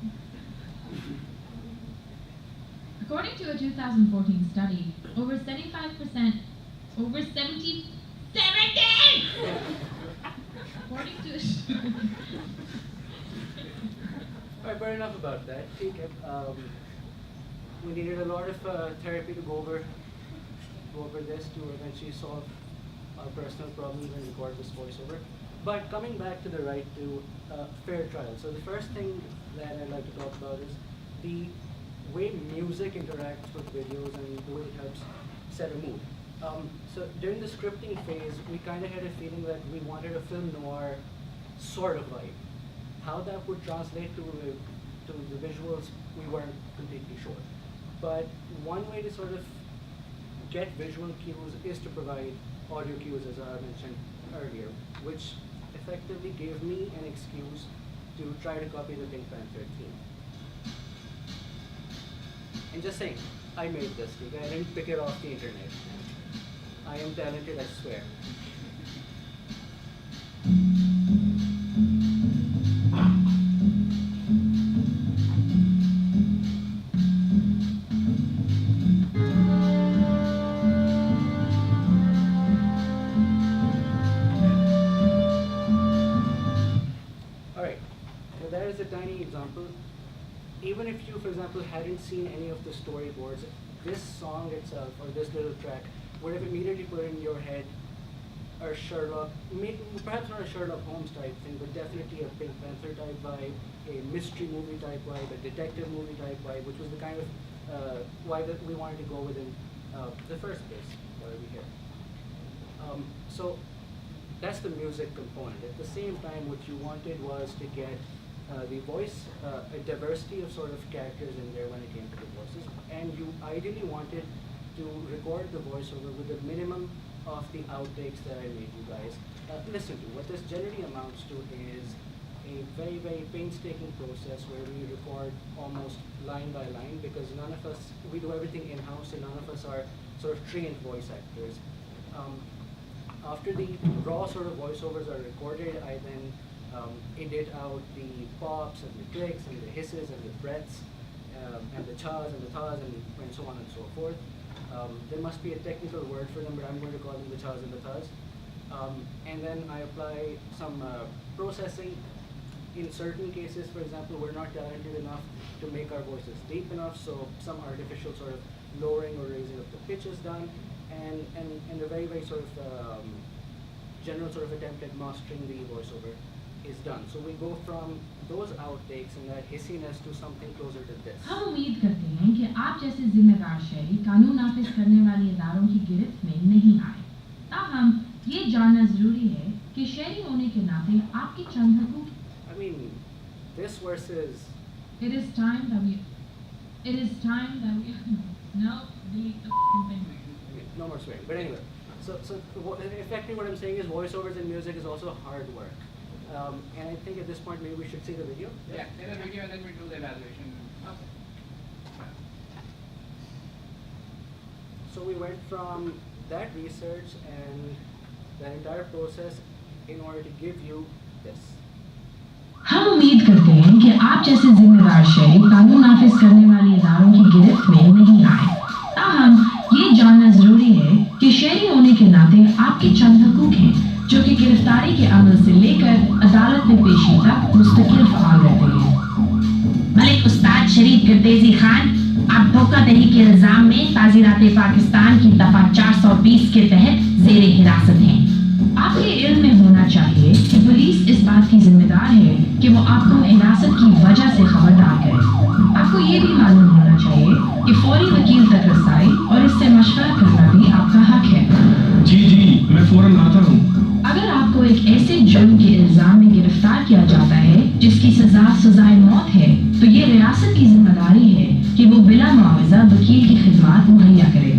According to a 2014 study, over 70! According to Alright, but enough about that. Take it. we needed a lot of therapy to go over this to eventually solve our personal problems and record this voiceover. But coming back to the right to fair trial. So the first thing that I'd like to talk about is the way music interacts with videos and the way it helps set a mood. So during the scripting phase, we kind of had a feeling that we wanted a film noir sort of vibe. How that would translate to the visuals, we weren't completely sure. But one way to sort of get visual cues is to provide audio cues, as I mentioned earlier, which effectively gave me an excuse to try to copy the Pink Panther theme. And just saying, I made this, okay? I didn't pick it off the internet. I am talented, I swear. Alright, so that is a tiny example. Even if you, for example, hadn't seen any of the storyboards, this song itself, or this little track, would have immediately put in your head a Sherlock, perhaps not a Sherlock Holmes type thing, but definitely a Pink Panther type vibe, a mystery movie type vibe, a detective movie type vibe, which was the kind of vibe that we wanted to go with in the first place, why are we here? So that's the music component. At the same time, what you wanted was to get the voice, a diversity of sort of characters in there when it came to the voices, and you ideally wanted to record the voiceover with a minimum of the outtakes that I made you guys listen to. What this generally amounts to is a very, very painstaking process where we record almost line by line, because none of us, we do everything in-house and none of us are sort of trained voice actors. After the raw sort of voiceovers are recorded, I then edit out the pops and the clicks and the hisses and the breaths and the chas and the tas and so on and so forth. There must be a technical word for them, but I'm going to call them the chas and the tas. And then I apply some processing. In certain cases, for example, we're not talented enough to make our voices deep enough, so some artificial sort of lowering or raising of the pitch is done, and a very, very sort of general sort of attempt at mastering the voiceover is done. So we go from those outtakes and that hissiness to something closer to this. हम उम्मीद करते हैं कि आप जैसे जिम्मेदार शहरी कानून नाफिज करने वाले इदारों की गिरफ्त में नहीं आए। ताहम ये जानना जरूरी है कि शहरी होने के नाते आपके चंद हकूक़। I mean, this versus. It is time that we. No, delete the thing. No more swearing. But anyway, so effectively what I'm saying is voiceovers and music is also hard work. And I think at this point maybe we should see the video. Yeah, see the video and then we do the evaluation. Okay. So we went from that research and that entire process in order to give you this. हम उम्मीद करते हैं कि आप जैसे जिम्मेदार शहरी कानून नाफिज करने वाले इदारों की गिरफ्त में नहीं आए। ताहम ये जानना जरूरी है कि शहरी होने के नाते आपके चंद हकूक़ हैं, जो कि गिरफ्तारी के अमल से लेकर अदालत में पेशी तक मुस्तकिल फ़ाल रहते हैं। मलिक उस्ताद शरीफ गर्देज़ी खान, आप धोखाधड़ी के इल्ज़ाम में ताज़ीरात पाकिस्तान की दफ़ा 420 के तहत ज़ेरे हिरासत हैं। आपके इल्म में होना चाहिए कि पुलिस इस बात की जिम्मेदार है कि वो आपको हिरासत की वजह से खबरदार करे। आपको ये भी मालूम होना चाहिए कि फौरी वकील तक रसाई और इससे मशवरा करना भी आपका हक है। जी, मैं फौरन आता हूँ। अगर आपको एक ऐसे जुर्म के इल्जाम में गिरफ्तार किया जाता है जिसकी सजाए मौत है, तो ये रियासत की जिम्मेदारी है कि वो बिला मुआवजा वकील की खिदमात मुहैया करे।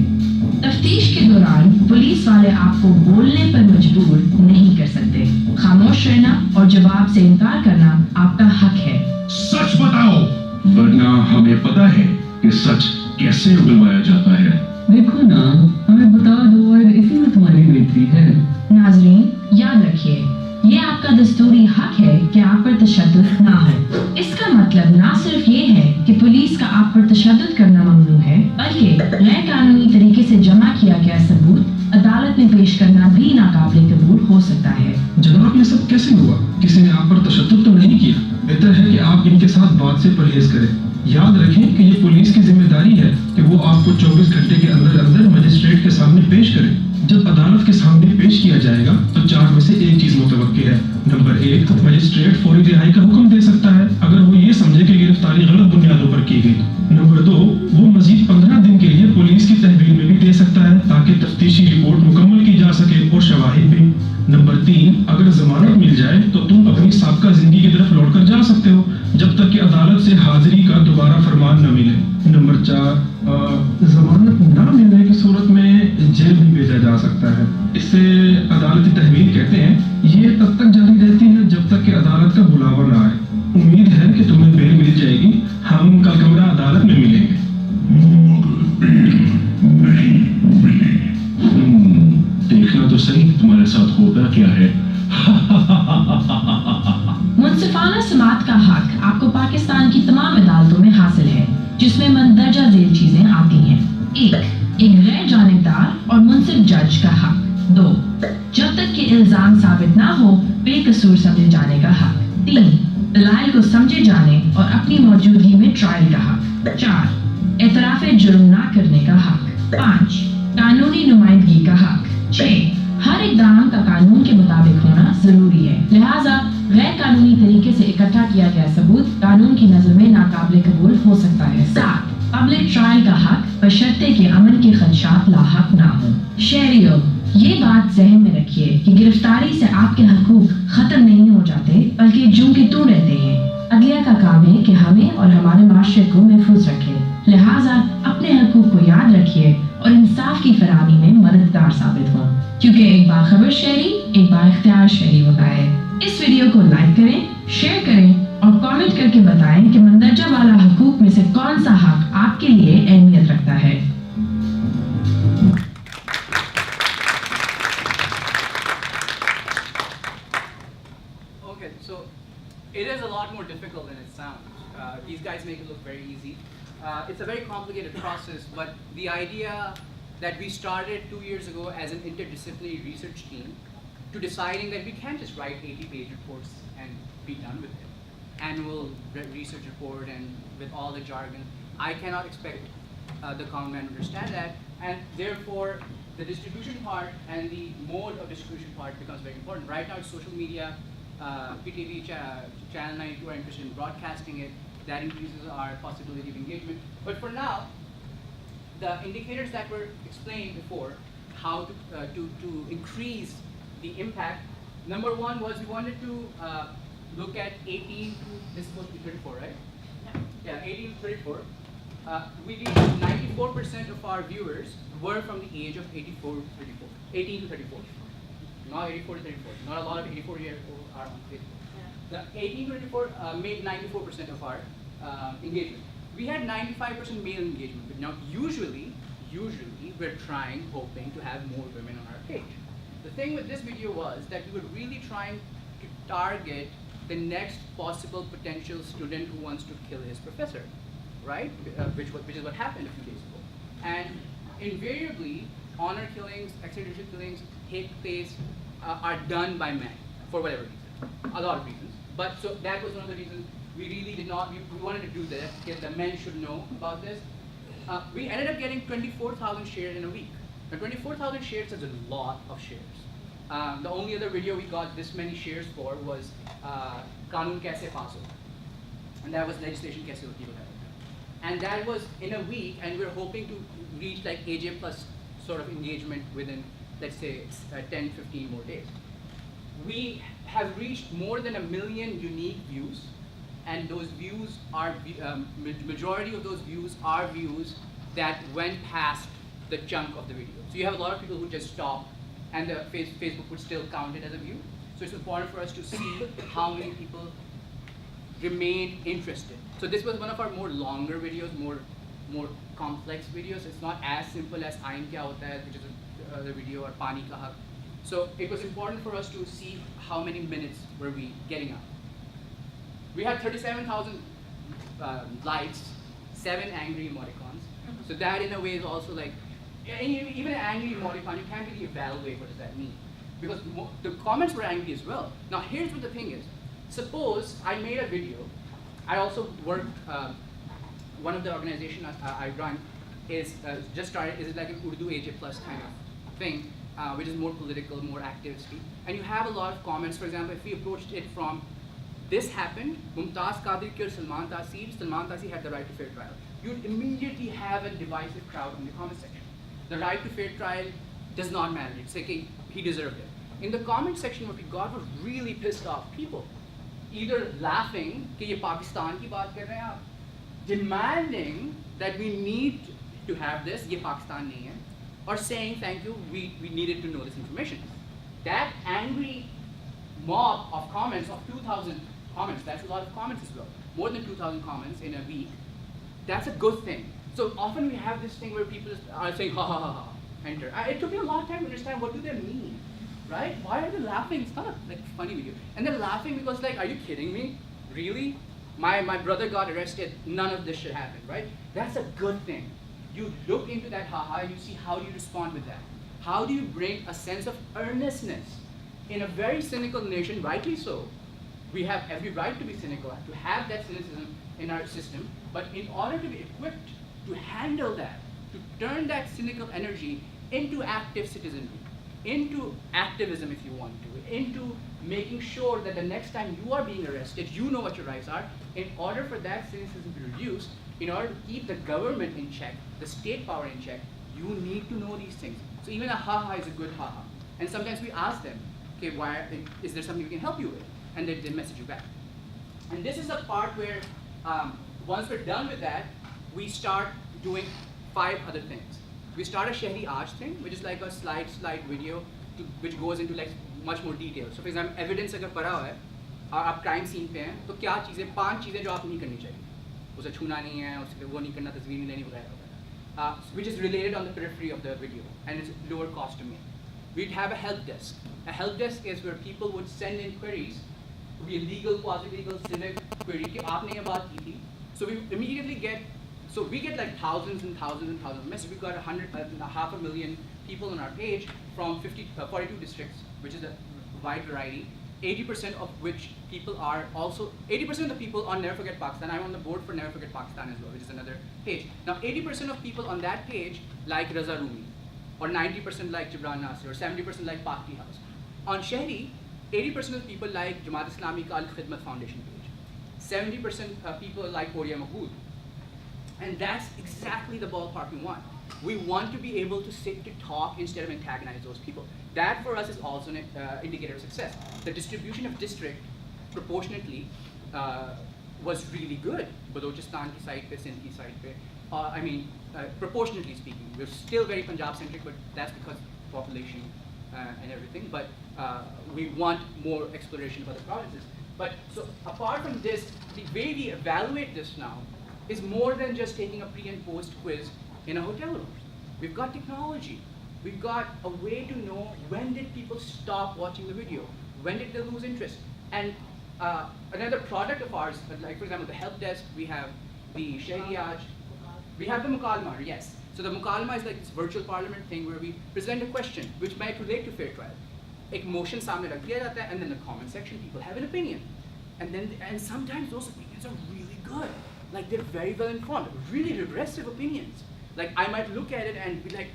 तफ्तीश के दौरान पुलिस वाले आपको बोलने पर मजबूर नहीं कर सकते। खामोश रहना और जवाब से इनकार करना आपका हक है। सच बताओ, वरना हमें पता है कि सच कैसे उगलवाया जाता है। देखो ना, हमें बता दो और इसी में तुम्हारी बेहतरी है। नाजरीन, याद रखिए, ये आपका दस्तूरी हक है कि आप पर तशद्दुद ना हो। इसका मतलब ना सिर्फ ये है कि पुलिस का आप पर तशद्दुद करना ममनू है, बल्कि गैर कानूनी तरीके से जमा किया गया सबूत अदालत में पेश करना भी नाकाबिल कबूल हो सकता है। जनाब, ये सब कैसे हुआ? किसी ने आप पर तशद्दुद तो नहीं किया? बेहतर है कि आप इनके साथ बात से परहेज करें। याद रखें कि ये पुलिस की जिम्मेदारी है कि वो आपको 24 घंटे के अंदर अंदर मजिस्ट्रेट के सामने पेश करे। जब अदालत के सामने पेश किया जाएगा तो 4 में से एक चीज मुतवक्की है। नंबर 1, मजिस्ट्रेट फौरी रिहाई का हुक्म दे सकता है अगर वो ये समझे कि गिरफ्तारी गलत बुनियादों पर की गई। नंबर 2, वो मजीद 15 दिन के लिए पुलिस की तहवील में भी दे सकता है ताकि तफ्तीशी रिपोर्ट मुकम्मल की जा सके और शवाहिद भी। नंबर 3, अगर जमानत मिल जाए तो तुम अपनी साबका जिंदगी की तरफ लौटकर जा सकते हो जब तक कि अदालत से हाजिरी का दोबारा फरमान न मिले। नंबर 4, जमानत न मिलने की सूरत में जेल भी भेजा जा सकता है। इसे अदालती तहवील कहते हैं। ये तब तक जारी रहती है जब तक कि अदालत का बुलावा न आए। उम्मीद है कि तुम्हें बेल मिल जाएगी। हम कल कमरा अदालत में मिलेंगे। देखना तो सही तुम्हारे साथ होता क्या है। मुंसिफाना समात का हक आपको पाकिस्तान की तमाम अदालतों में हासिल है, जिसमें मंदरजा झेल चीजें आती हैं। 1, एक गैर जानिबदार और मुंसिफ जज का हक। 2, जब तक कि इल्जाम साबित ना हो बेकसूर समझे जाने का हक। 3, दलाइल को समझे जाने और अपनी मौजूदगी में ट्रायल का हक। 4, एतराफ़े जुर्म ना करने का हक। 5, कानूनी नुमाइंदगी का हक। 6, हर इक़दाम का कानून के मुताबिक होना जरूरी है, लिहाजा गैर कानूनी तरीके से इकट्ठा किया गया सबूत कानून की नज़र में नाकाबिले कबूल हो सकता है। 7, पब्लिक ट्रायल का हक बशर्ते के अमन के खदशात लाहक ना हो। शहरियों, ये बात जहन में रखिए कि गिरफ्तारी से आपके हकूक खत्म नहीं हो जाते बल्कि जूं के तू रहते हैं। अदलिया का काम है कि हमें और हमारे माशरे को महफूज रखे, लिहाजा अपने हकूक को याद रखिए और इंसाफ की फराहमी में मददगार साबित हो, क्योंकि एक बाखबर शहरी एक बाइख्तियार शहरी होता है। इस वीडियो को लाइक करें, शेयर करें और कमेंट करके बताएं कि मंदरजा वाला हकूक में से कौन सा हक आपके लिए अहमियत रखता है। Okay, so it is a lot more difficult than it sounds. These guys make it look very easy. It's a very complicated process, but the idea that we started 2 years ago as an interdisciplinary research team to deciding that we can't just write 80-page reports and be done with it. Annual research report and with all the jargon. I cannot expect the common man to understand that, and therefore the distribution part and the mode of distribution part becomes very important. Right now it's social media, PTV, Channel 92 are interested in broadcasting it. That increases our possibility of engagement. But for now, the indicators that were explained before, how to increase the impact, number 1 was we wanted to look at 18 to, this is supposed to be 34, right? Yeah, 18 to 34. We reached 94% of our viewers were from the age of 18 to 34. Not 84 to 34. Not a lot of 84-year-olds are on Facebook. The 18 to 34 made 94% of our engagement. We had 95% male engagement, but now usually we're hoping to have more women on our page. The thing with this video was that we were really trying to target the next possible potential student who wants to kill his professor, right? Which is what happened a few days ago. And invariably, honor killings, extrajudicial killings, hate plays are done by men for whatever reason, a lot of reasons. But so that was one of the reasons we really did not, we wanted to do this, because the men should know about this. We ended up getting 24,000 shares in a week. Now 24,000 shares is a lot of shares. The only other video we got this many shares for was Kanun Kaise Pass Ho, and that was legislation kaise hoti hai. And that was in a week, and we're hoping to reach like AJ plus sort of engagement within, let's say, 10, 15 more days. We have reached more than 1 million unique views, and those views are, majority of those views are views that went past the chunk of the video. So you have a lot of people who just stop, and the Facebook would still count it as a view. So it's important for us to see how many people remain interested. So this was one of our more longer videos, more complex videos. It's not as simple as Ain Kya Hota Hai, which is the video, or Pani Ka Hak. So it was important for us to see how many minutes were we getting out. We had 37,000 likes, 7 angry emoticons. So that in a way is also like, even an angry emoticon, you can't really evaluate what does that mean. Because the comments were angry as well. Now here's what the thing is. Suppose I made a video I also work, one of the organizations I run is just started, is like an Urdu AJ Plus kind of thing, which is more political, more activity. And you have a lot of comments. For example, if we approached it from, this happened, Mumtaz Qadri killed Salman Taseer had the right to fair trial. You'd immediately have a divisive crowd in the comment section. The right to fair trial does not matter. It's like he deserved it. In the comment section, what we got was really pissed off people. Either laughing, कि ये पाकिस्तान की बात कर रहे हैं आप, demanding that we need to have this, ये पाकिस्तान नहीं है, or saying thank you, we needed to know this information. That angry mob of comments, of 2,000 comments, that's a lot of comments as well, more than 2,000 comments in a week, that's a good thing. So often we have this thing where people are saying, ha ha ha ha, enter. It took me a long time to understand what do they mean, right? Why are they laughing? It's not a like, funny video. And they're laughing because like, are you kidding me? Really? My brother got arrested, none of this should happen, right? That's a good thing. You look into that haha and you see how do you respond with that. How do you bring a sense of earnestness in a very cynical nation, rightly so. We have every right to be cynical, to have that cynicism in our system, but in order to be equipped to handle that, to turn that cynical energy into active citizenry, into activism if you want to, into making sure that the next time you are being arrested, you know what your rights are. In order for that cynicism to be reduced, in order to keep the government in check, the state power in check, you need to know these things. So even a haha is a good haha. And sometimes we ask them, okay, is there something we can help you with? And they message you back. And this is the part where, once we're done with that, we start doing 5 other things. We start a Shehri Aaj thing, which is like a slide video, which goes into like much more detail. So for example, evidence अगर पड़ा हुआ है और आप crime scene पे हैं, तो क्या चीज़ें, 5 चीज़ें जो आप नहीं करनी चाहिए. उसे छूना नहीं है, उसे वो नहीं करना, तस्वीर नहीं लेनी वगैरह, which is related on the periphery of the video and is lower cost to make. We'd have a help desk. A help desk is where people would send in queries, be legal, quasi-legal, civic query कि आपने ये बात की थी. So we immediately get, so we get like thousands and thousands and thousands of messages. We've got 500,000 people on our page from 42 districts, which is a wide variety. 80% of which people are also, 80% of the people on Never Forget Pakistan, I'm on the board for Never Forget Pakistan as well, which is another page. Now 80% of people on that page like Raza Rumi, or 90% like Jibran Nasir, or 70% like Pakti House. On Shehri, 80% of people like Jamaat Islami Ka Al Khidmat Foundation page. 70% people like Oriya Mahmood. And that's exactly the ballpark we want. We want to be able to sit to talk instead of antagonize those people. That for us is also an indicator of success. The distribution of district proportionately was really good. Balochistan ki side pe, Sindh ki side pe. Proportionately speaking. We're still very Punjab centric, but that's because population and everything. But we want more exploration of other provinces. But so apart from this, the way we evaluate this now is more than just taking a pre and post quiz in a hotel room. We've got technology. We've got a way to know when did people stop watching the video, when did they lose interest. And another product of ours, like for example, the help desk, we have the Shehri Aaj, we have the Muqalma, yes. So the Muqalma is like this virtual parliament thing where we present a question which might relate to fair trial. Ek motion सामने रख दिया जाता है, and then the comment section people have an opinion. And sometimes those opinions are really good. Like they're very well informed, really regressive opinions. Like I might look at it and be like,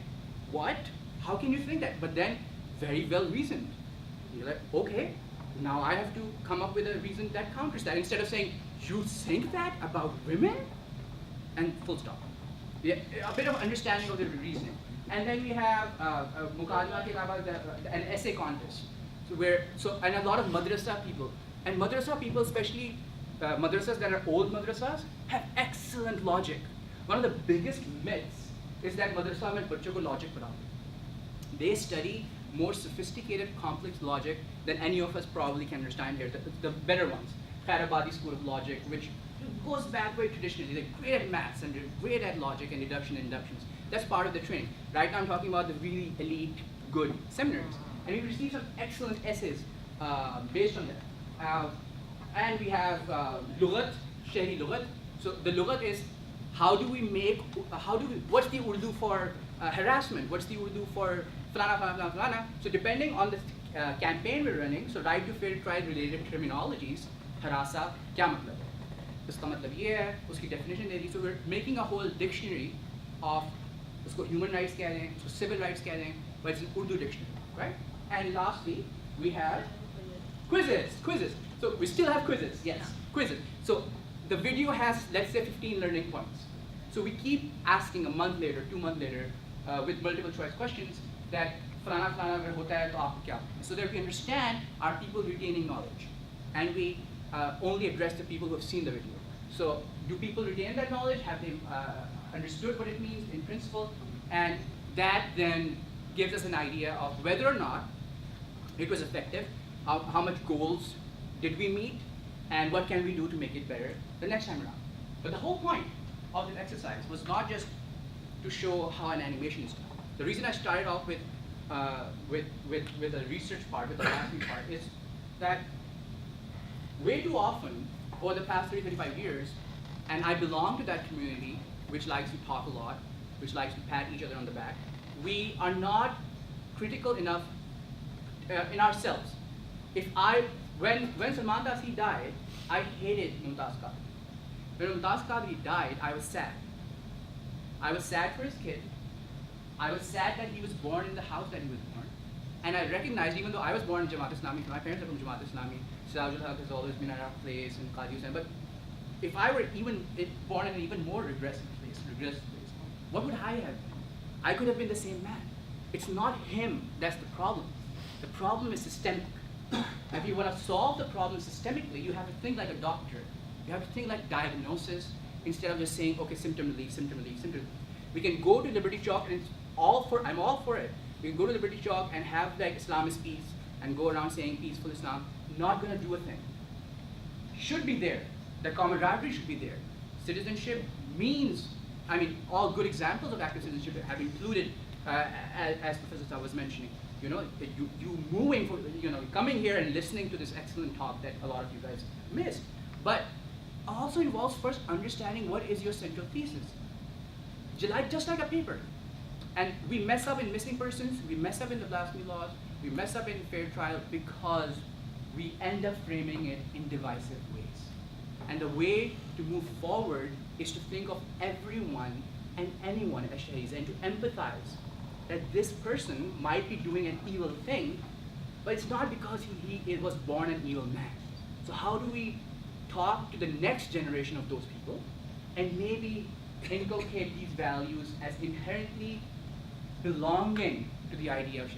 what? How can you think that? But then very well reasoned. You're like, okay, now I have to come up with a reason that counters that. Instead of saying, you think that about women? And full stop. Yeah, a bit of understanding of the reasoning. And then we have Muqadma ke alawa an essay contest. And a lot of madrasa people. And madrasa people, especially madrasas that are old madrasas, have excellent logic. One of the biggest myths is that madrasa mein bachcho ko logic padhate. They study more sophisticated, complex logic than any of us probably can understand here. The better ones, Khairabadi School of Logic, which goes back very traditionally. They're great at maths and they're great at logic and deduction and inductions. That's part of the training. Right now I'm talking about the really elite, good seminaries. And we've received some excellent essays based on that. And we have Lughat, Shehri Lughat. So the Lughat is what's the Urdu for harassment? What's the Urdu for flana, flana, flana, flana? So depending on the campaign we're running, so right to fair trial related terminologies, harasa, kya matlab hai? उसका मतलब ये है, उसकी definition they the. So we're making a whole dictionary of उसको human rights कह दें, उसको civil rights कह दें, but it's an Urdu dictionary, right? And lastly, we have quizzes. So we still have quizzes, yes, quizzes. So the video has, let's say, 15 learning points. So we keep asking a month later, 2 months later, with multiple choice questions that falana agar hota hai to aapko kya? So that we understand, are people retaining knowledge? And we only address the people who have seen the video. So do people retain that knowledge? Have they understood what it means in principle? And that then gives us an idea of whether or not it was effective, how much goals did we meet, and what can we do to make it better the next time around. But the whole point of this exercise was not just to show how an animation is done. The reason I started off with a research part, with the last part, is that way too often over the past 35 years, and I belong to that community which likes to talk a lot, which likes to pat each other on the back, we are not critical enough in ourselves. When Salman Taseer died, I hated Mumtaz Qadri. When Mumtaz Qadri died, I was sad. I was sad for his kid. I was sad that he was born in the house that he was born. And I recognized, even though I was born in Jamaat Islami, my parents are from Jamaat Islami, Sirajul Haq has always been at our place, and Qadi Hussain, but if I were born in an even more regressive place, what would I have been? I could have been the same man. It's not him that's the problem. The problem is systemic. If you want to solve the problem systemically, you have to think like a doctor. You have to think like diagnosis instead of just saying, okay, symptom relief, symptom relief, symptom relief. We can go to Liberty Chalk, and I'm all for it. We can go to Liberty Chalk and have like Islamist peace and go around saying peaceful Islam. Not going to do a thing. Should be there. The camaraderie should be there. Citizenship means, all good examples of active citizenship have included, as Professor Sah was mentioning, you moving, coming here and listening to this excellent talk that a lot of you guys missed. But also involves first understanding what is your central thesis. Just like a paper. And we mess up in missing persons, we mess up in the blasphemy laws, we mess up in fair trial because we end up framing it in divisive ways. And the way to move forward is to think of everyone and anyone as Shehris and to empathize that this person might be doing an evil thing, but it's not because he was born an evil man. So how do we talk to the next generation of those people and maybe inculcate these values as inherently belonging to the idea of Shehri?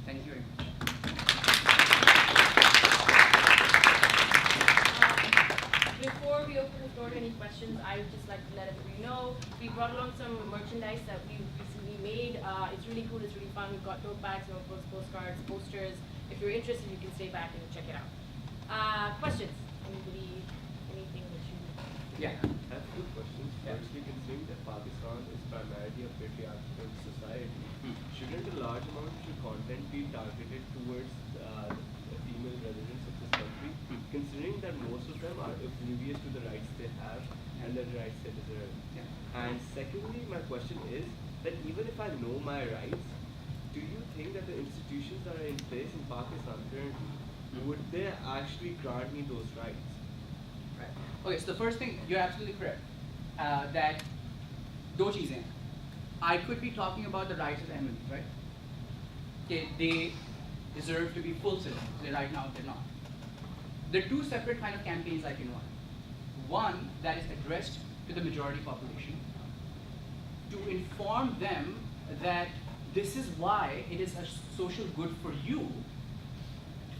Thank you very much. Before we open the floor to any questions, I would just like to let everybody know we brought along some merchandise that we recently made. It's really cool, it's really fun. We've got tote bags, notebooks, postcards, posters. If you're interested, you can stay back and check it out. Questions? Anybody? Anything that you? Yeah. I have two questions. Firstly, considering that Pakistan is primarily a patriarchal society, shouldn't a large amount of your content be targeted towards the female residents of this country, considering that most of them are oblivious to the rights they have and the rights they deserve? Yeah. And secondly, my question is that even if I know my rights, do you think that the institutions that are in place in Pakistan currently, would they actually grant me those rights? Right. Okay, so the first thing, you're absolutely correct. That दो चीजें हैं. I could be talking about the rights of Ahmadis, right? They deserve to be full citizens. Right now they're not. There are two separate kind of campaigns I can run. One that is addressed to the majority population to inform them that this is why it is a social good for you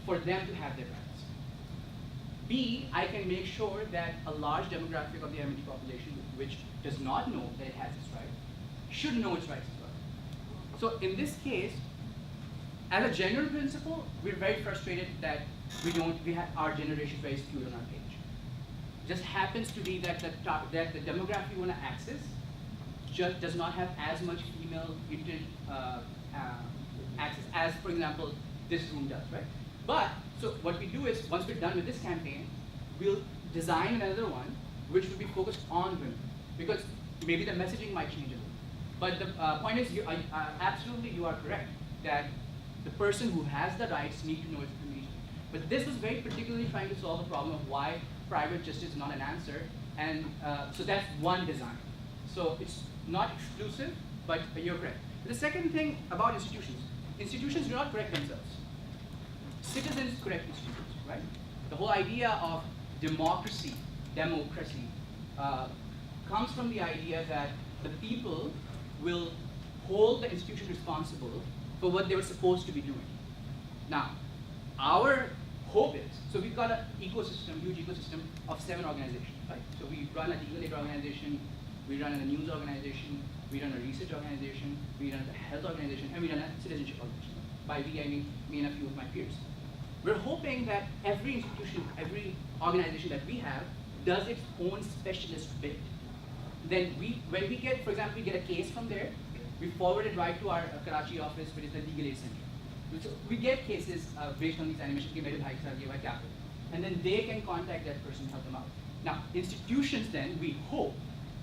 for them to have their rights. B, I can make sure that a large demographic of the Ahmadi population which does not know that it has its right should know its rights as well. So in this case, as a general principle, we're very frustrated that our generation is very skewed on our page. Just happens to be that the demographic we want to access just does not have as much female access as, for example, this room does, right? But, so what we do is, once we're done with this campaign, we'll design another one which will be focused on women. Because maybe the messaging might change a little. But the point is, absolutely you are correct, that the person who has the rights need to know its information. But this was very particularly trying to solve the problem of why private justice is not an answer, and so that's one design. So it's not exclusive, but you're correct. The second thing about institutions do not correct themselves. Citizens correct institutions, right? The whole idea of democracy comes from the idea that the people will hold the institution responsible for what they were supposed to be doing. Now, our hope is, so we've got an ecosystem, huge ecosystem of 7 organizations, right? So we run a legal aid organization, we run a news organization, we run a research organization, we run a health organization, and we run a citizenship organization. By we, I mean me and a few of my peers. We're hoping that every institution, every organization that we have does its own specialist bit. Then when we get, for example, we get a case from there, we forward it right to our Karachi office, which is the legal aid center. So we get cases based on these animations, and then they can contact that person and help them out. Now, institutions then, we hope,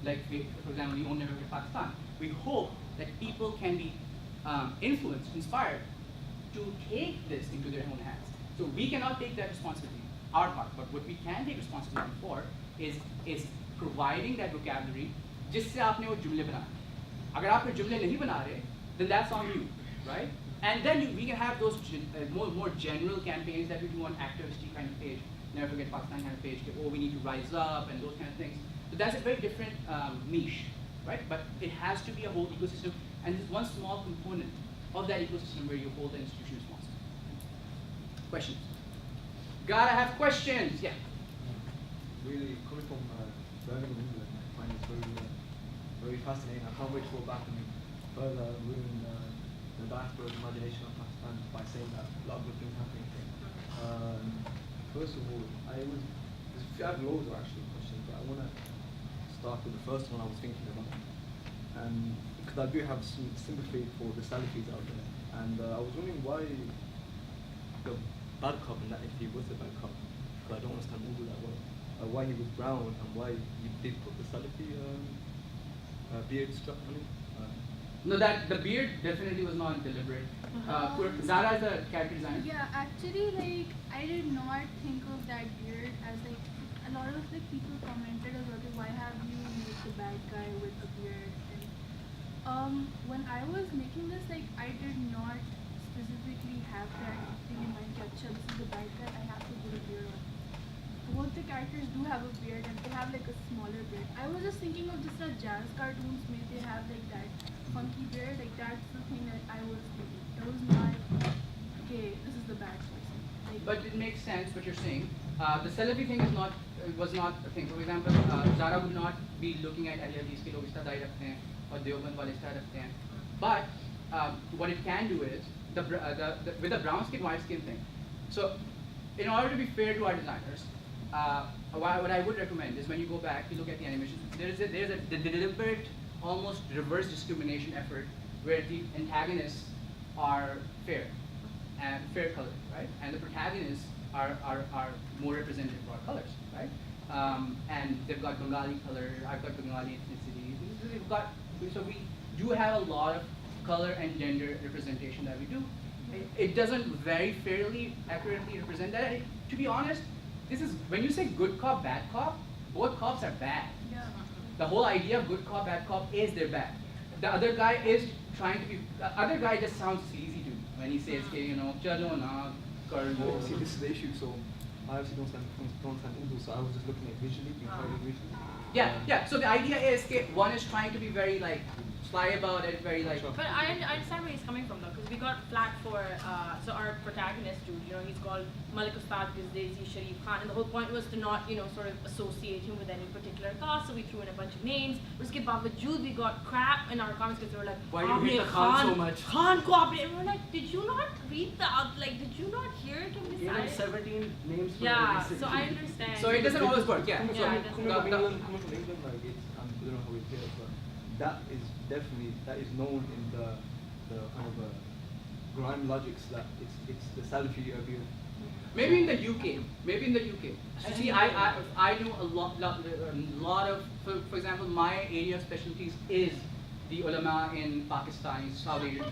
like for example, we own Shehri Pakistan, we hope that people can be influenced, inspired to take this into their own hands. So we cannot take that responsibility, our part, but what we can take responsibility for is providing that vocabulary जिससे आपने वो जुमले बनाए. अगर आप जुमले नहीं बना रहे, then that's on you, right? And then we can have those more general campaigns that we do on activist kind of page, Never Forget Pakistan kind of page, oh we need to rise up and those kind of things. So that's a very different niche, right? But it has to be a whole ecosystem, and there's one small component of that ecosystem where you hold the institution responsible. Questions? Gotta have questions, yeah. Really, coming from Birmingham, England, I find this very fascinating. I can't wait to go back and further ruin the diaspora's imagination of Pakistan by saying that a lot of good things happening here. First of all, I have loads of actually questions, but I want to start with the first one I was thinking about. Because I do have some sympathy for the Salafis out there. And I was wondering why the bad cop, and that if he was a bad cop, because I don't understand Urdu that well, why he was brown and why you did put the Salafi beard strap on him. No, the beard definitely was not deliberate. Zara is a character designer. Yeah, actually, like I did not think of that beard as like a lot of the people commented as well. Why have you made the bad guy with a beard? And when I was making this, like I did not specifically have that thing in mind. This is the bad guy. I have to put a beard on. Both the characters do have a beard, and they have like a smaller beard. I was just thinking of just the jazz cartoons. Maybe they have like that funky beard. Like that's the thing that I was thinking. It was not okay. This is the bad person. Like, but it makes sense what you're saying. The Salafi thing was not a thing. For example, Zara would not be looking at Hadith ke log is tarah rakhte hain aur Deoband wale is tarah rakhte hain. But what it can do is with the brown skin, white skin thing. So in order to be fair to our designers, what I would recommend is when you go back, you look at the animations. There's a deliberate, almost reverse discrimination effort where the antagonists are fair and fair colored, right? And the protagonists are more representative of our colors, right? And they've got Bengali color. I've got Bengali ethnicity. So we do have a lot of color and gender representation that we do. It doesn't very fairly, accurately represent that. To be honest, this is when you say good cop, bad cop, both cops are bad. yeah. The whole idea of good cop, bad cop is they're bad. The other guy is trying to be. The other guy just sounds sleazy to me when he says, "Okay, chalo na, kar lo." See, this is the issue. So I obviously don't understand Urdu, so I was just looking at visually, visually. Yeah. So the idea is, one is trying to be very like sly about it, very like. But I understand where he's coming from though, because we got flack for so our protagonist dude, he's called Malik Ustad Gizdazi Sharif Khan, and the whole point was to not sort of associate him with any particular caste, so we threw in a bunch of names. Uske bawajood we got crap in our comments because they were like, why do you hate the Khan so much? Khan ko aapne, and we're like, did you not read did you not hear it in He had 17 names for yeah, every city. so I understand. So it doesn't always work, yeah. Coming Yeah, from England, like it's, I don't know how it feels, but that is known in the kind of grime logics that it's the Salafi view. Maybe in the UK. See, I know a lot of, for example, my area of specialties is the ulama in Pakistani South Asian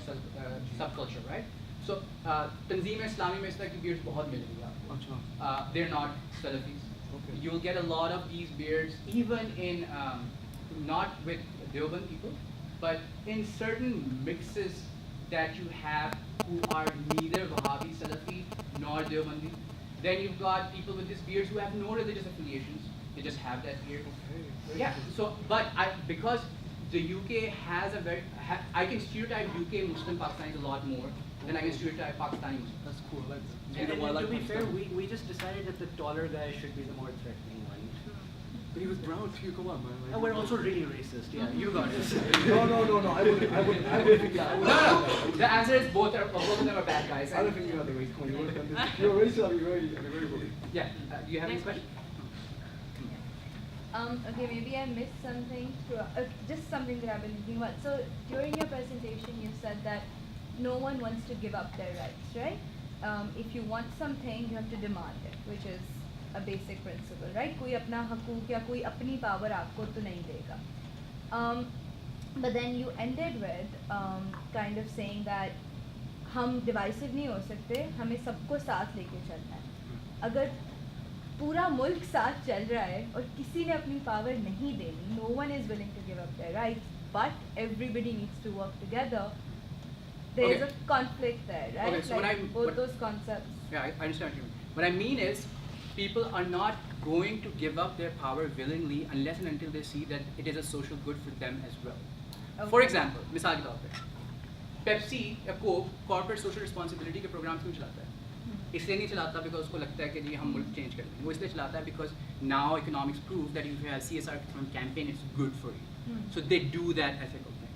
subculture, right? So, Tanzeem Islami mein is like beards bahut mileगी आपको. They're not Salafis. Okay. you'll get a lot of these beards, even in not with Deoband people, but in certain mixes that you have who are neither Wahhabi Salafi nor Deobandi. Then you've got people with these beards who have no religious affiliations. They just have that beard. Yeah. So, but because the UK has a very, I can stereotype UK Muslim Pakistanis a lot more than I can stereotype Pakistani Muslims. That's cool. And to be fair, we just decided that the taller guy should be the more threatening one. But he was brown too, come on, man. And we're also really racist. Yeah, you got it. No, I wouldn't think that. The answer is both of them are bad guys. I don't think you have the race. Come on, you would have done this. You're racist, I'm very bully. Yeah. Do you have any question? Okay, maybe I missed something. Just something that I've been thinking about. So during your presentation, you said that no one wants to give up their rights, right? If you want something, you have to demand it, which is a basic principle, right? कोई अपना हकूक या कोई अपनी power आपको तो नहीं देगा. But then you ended with kind of saying that हम divisive नहीं हो सकते, हमें सबको साथ लेके चलना है. अगर पूरा मुल्क साथ चल रहा है और किसी ने अपनी power नहीं देनी, no one is willing to give up their rights, but everybody needs to work together. There is a conflict there, right? Okay, so like both those concepts. Yeah, I understand what you mean. What I mean is, people are not going to give up their power willingly unless and until they see that it is a social good for them as well. Okay. For example, मिसाल के तौर पे, Pepsi या Coke corporate social responsibility के programs क्यों चलाता है? इसलिए नहीं चलाता because उसको लगता है कि जी हम मुल्क change कर देंगे. वो इसलिए चलाता है because now economics prove that if you have CSR campaign, it's good for you. So they do that ethical thing.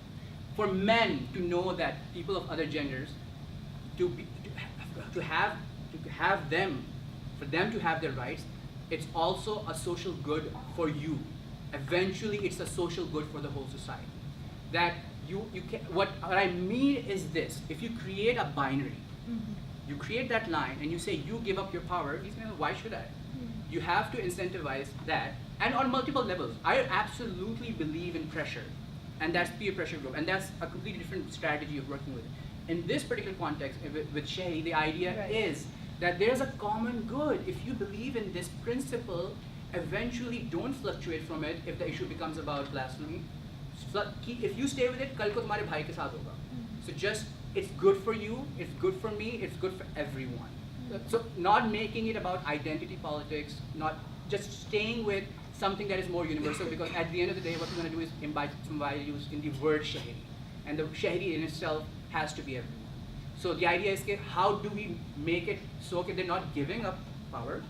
For men to know that people of other genders, to have them, for them to have their rights, it's also a social good for you. Eventually, it's a social good for the whole society. That you can, what I mean is this: if you create a binary, you create that line and you say you give up your power, he's going, why should I? You have to incentivize that, and on multiple levels. I absolutely believe in pressure, and that's peer pressure group, and that's a completely different strategy of working with it. In this particular context, with Shehri, the idea is that there's a common good. If you believe in this principle, eventually don't fluctuate from it if the issue becomes about blasphemy. So if you stay with it, kal ko tumhare bhai ke saath hoga. So just, it's good for you, it's good for me, it's good for everyone. So not making it about identity politics, not just staying with something that is more universal, because at the end of the day, what we're going to do is imbibe some values in the word Shehri. And the Shehri in itself has to be everyone. So the idea is, how do we make it so that they're not giving up power,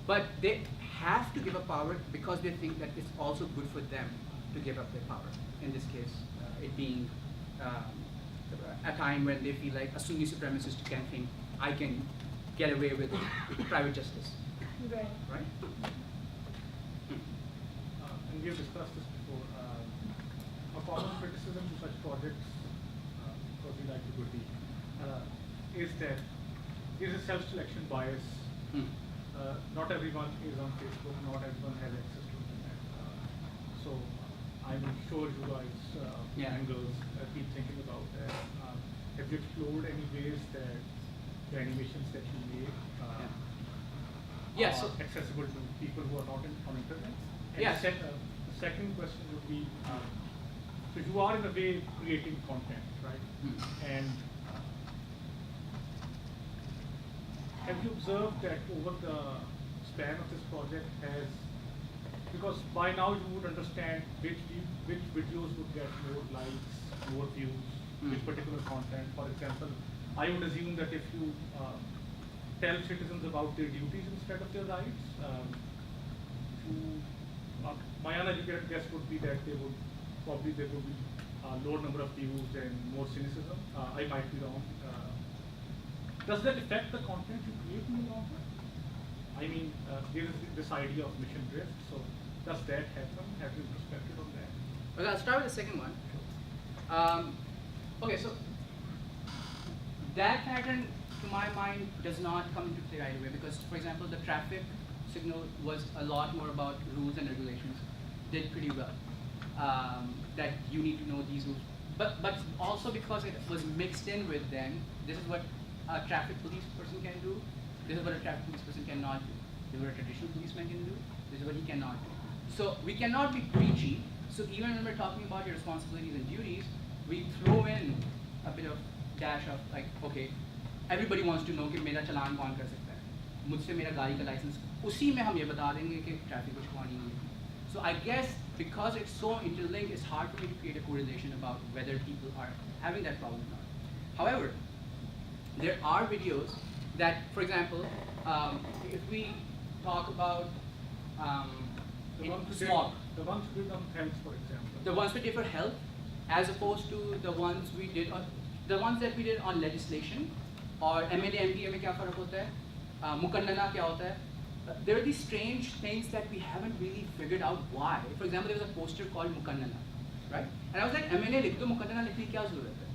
but they have to give up power because they think that it's also good for them to give up their power. In this case, it being a time when they feel like a Sunni supremacist can think, I can get away with private justice. Right. Right? And we have discussed this before. A common criticism to such projects, because we like the good deed, is that there is a self-selection bias. Not everyone is on Facebook, not everyone has access to internet. So I'm sure you guys and girls keep thinking about that. Have you explored any ways that the animations that you make are accessible to people who are not on internet? And the second question would be, so you are in a way creating content, right? And have you observed that over the span of this project because by now you would understand which videos would get more likes, more views, which particular content. For example, I would assume that if you tell citizens about their duties instead of their rights, my uneducated guess would be that there would be a lower number of views and more cynicism. I might be wrong. Does that affect the content you create in the long run? I mean, there is this idea of mission drift, so does that happen? Have you perspective on that? Well, I'll start with the second one. Okay, so that pattern, to my mind, does not come into play right away because, for example, the traffic signal was a lot more about rules and regulations, did pretty well. That you need to know these rules, but also because it was mixed in with then, this is what a traffic police person can do, this is what a traffic police person cannot do, this is what a traditional policeman can do, This is what he cannot do. So we cannot be preachy. So even when we're talking about your responsibilities and duties, we throw in a bit of dash of like, okay, everybody wants to know कि मेरा चालान कौन कर सकता है, मुझसे मेरा गाड़ी का लाइसेंस, उसी में हम ये बता देंगे कि ट्रैफिक को छुपानी नहीं है. So I guess because it's so interlinked, it's hard for me to create a correlation about whether people are having that problem or not. However, there are videos that, for example, if we talk about smog, the ones we did on health, for example. the ones we did for health, as opposed to the ones we did on, the ones that we did on legislation, or MLA MPA में क्या फर्क होता है, मुकन्नना क्या होता है. There are these strange things that we haven't really figured out why. For example, there was a poster called Mukannana, right? And I was like, MLA लिख दो, Mukannana लिखने की क्या ज़रूरत है?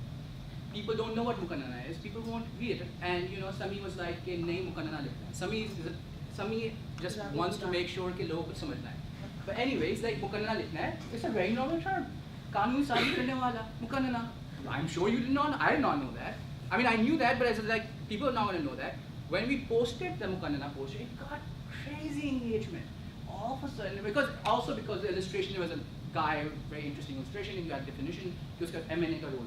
People don't know what Mukannana is. People won't read it. And you know, Sami was like, कि नहीं Mukannana लिखना है. Sami just wants to make sure कि लोगों को समझना है. But anyways, like Mukannana लिखना है. It's a very normal term. कानून साजी करने वाला Mukannana. I'm sure you did not. I did not know that. I mean, I knew that, but I was like, people are not going to know that. When we posted the Mukannana poster, it got crazy engagement all of a sudden, because the illustration, there was a guy, very interesting illustration, and you got definition, he was got MNA ka role.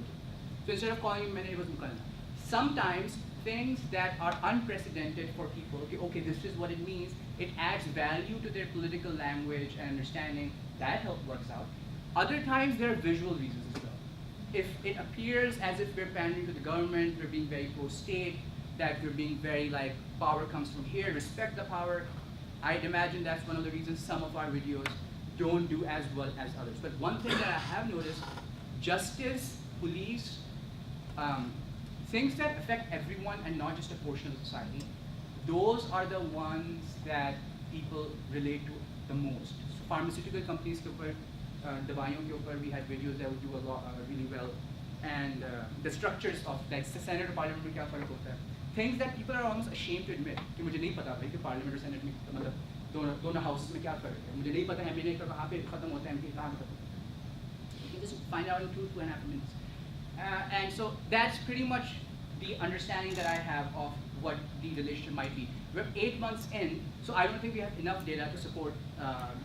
So instead of calling him MNA, it was Mukannana. Sometimes things that are unprecedented for people, okay, this is what it means, it adds value to their political language and understanding, that works out. Other times there are visual reasons as well. If it appears as if we're pandering to the government, we're being very pro-state, that we're being very like, power comes from here, respect the power, I'd imagine that's one of the reasons some of our videos don't do as well as others. But one thing that I have noticed, justice, police, things that affect everyone and not just a portion of the society, those are the ones that people relate to the most. So pharmaceutical companies ke upar, दवाइयों के ऊपर we had videos that would do a lot really well, and the structures of like Senate or Parliament में क्या फर्क होता है, things that people are almost ashamed to admit कि मुझे नहीं पता भाई कि Parliament और Senate में मतलब दोनों houses में क्या फर्क है, मुझे नहीं पता MNA का कहाँ पे खत्म होता है, MP कहाँ पे खत्म होता है. You can just find out in 2.5 minutes, and so that's pretty much the understanding that I have of what the relationship might be. We're 8 months in, so I don't think we have enough data to support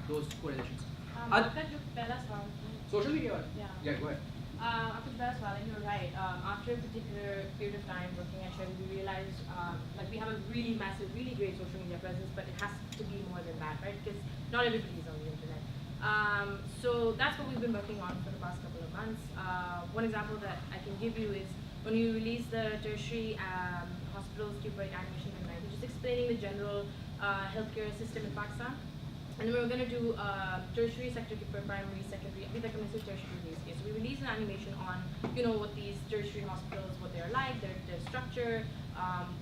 those correlations. आपका जो पहला सवाल Social media? Yeah, go ahead. आपका जो पहला सवाल है, you're right. After a particular period of time working at Shehri, we realized like we have a really massive, really great social media presence, but it has to be more than that, right? Because not everybody is on the internet. So that's what we've been working on for the past couple of months. One example that I can give you is when we released the tertiary hospitals के ऊपर animation tonight, which is explaining the general healthcare system in Pakistan. And then we were going to do tertiary sector ke ऊपर, primary, secondary. अभी तक हमने सिर्फ tertiary release किया. So we released an animation on, you know, what these tertiary hospitals, what they are like, their structure,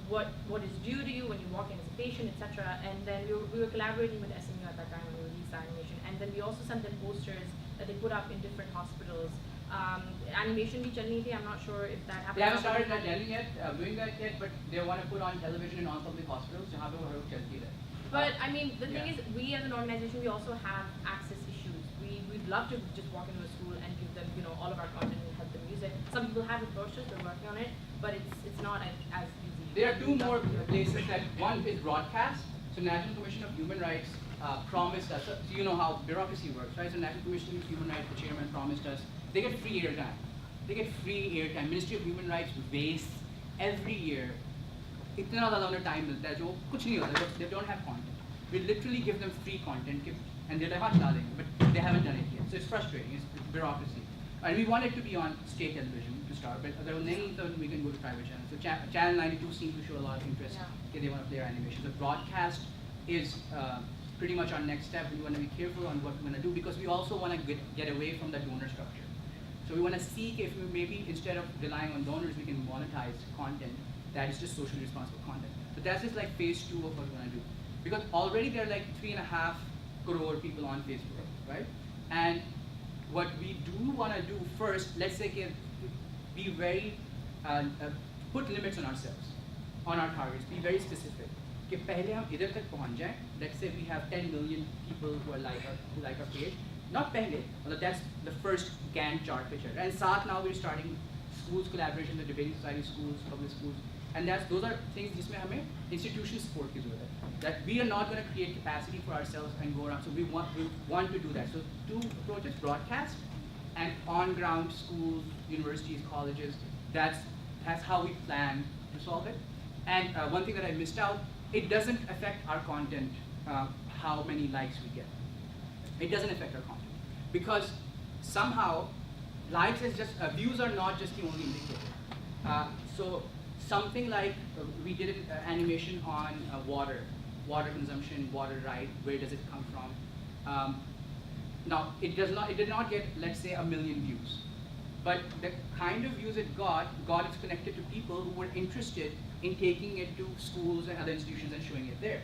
what is due to you when you walk in as a patient, etc. And then we were collaborating with SMU at that time when we released the animation. And then we also sent them posters that they put up in different hospitals. Animation bhi chalni thi, I'm not sure if that happened. They haven't started doing that yet, but they want to put on television in all public hospitals, jahan pe wo chalti rahe. But I mean, the thing is, we as an organization, we also have access issues. We'd love to just walk into a school and give them, you know, all of our content and help them use it. Some people have approached us, they're working on it, but it's not as easy. There are two more places that, one is broadcast. So National Commission of Human Rights promised us, so you know how bureaucracy works, right? So National Commission of Human Rights, the chairman promised us, they get free airtime. They get free airtime. Ministry of Human Rights wastes every year इतना ज़्यादा उन्हें time मिलता है जो कुछ नहीं होता, they don't have content. We literally give them free content and they're like हाँ चला देंगे, but they haven't done it yet. So it's frustrating, it's bureaucracy. And we want it to be on state television to start, but अगर वो नहीं तो we can go to private channels. So Channel 92 seems to show a lot of interest. Okay, they want to play our animation. The broadcast is pretty much our next step. We want to be careful on what we're going to do because we also want to get away from the donor structure. So we want to see if we maybe instead of relying on donors, we can monetize content that is just socially responsible content. So that's just like phase 2 of what we're going to do. Because already there are like 3.5 crore people on Facebook, right? And what we do want to do first, let's say be very, put limits on ourselves, on our targets, be very specific. कि पहले हम इधर तक पहुंच जाएं. Let's say we have 10 million people who like our page. Not पहले, मतलब that's the first Gantt chart picture. And साथ now we're starting schools collaboration, the debating society schools, public schools. And those are things जिसमें हमें institution support की ज़रूरत है. That we are not going to create capacity for ourselves and go around. So we want to do that. So two approaches: broadcast and on-ground schools, universities, colleges. That's how we plan to solve it. And one thing that I missed out: it doesn't affect our content. How many likes we get. It doesn't affect our content because somehow likes is just views are not just the only indicator. So something like we did an animation on water consumption, water right, where does it come from? Now it did not get, let's say, 1 million views, but the kind of views it got it connected to people who were interested in taking it to schools and other institutions and showing it there.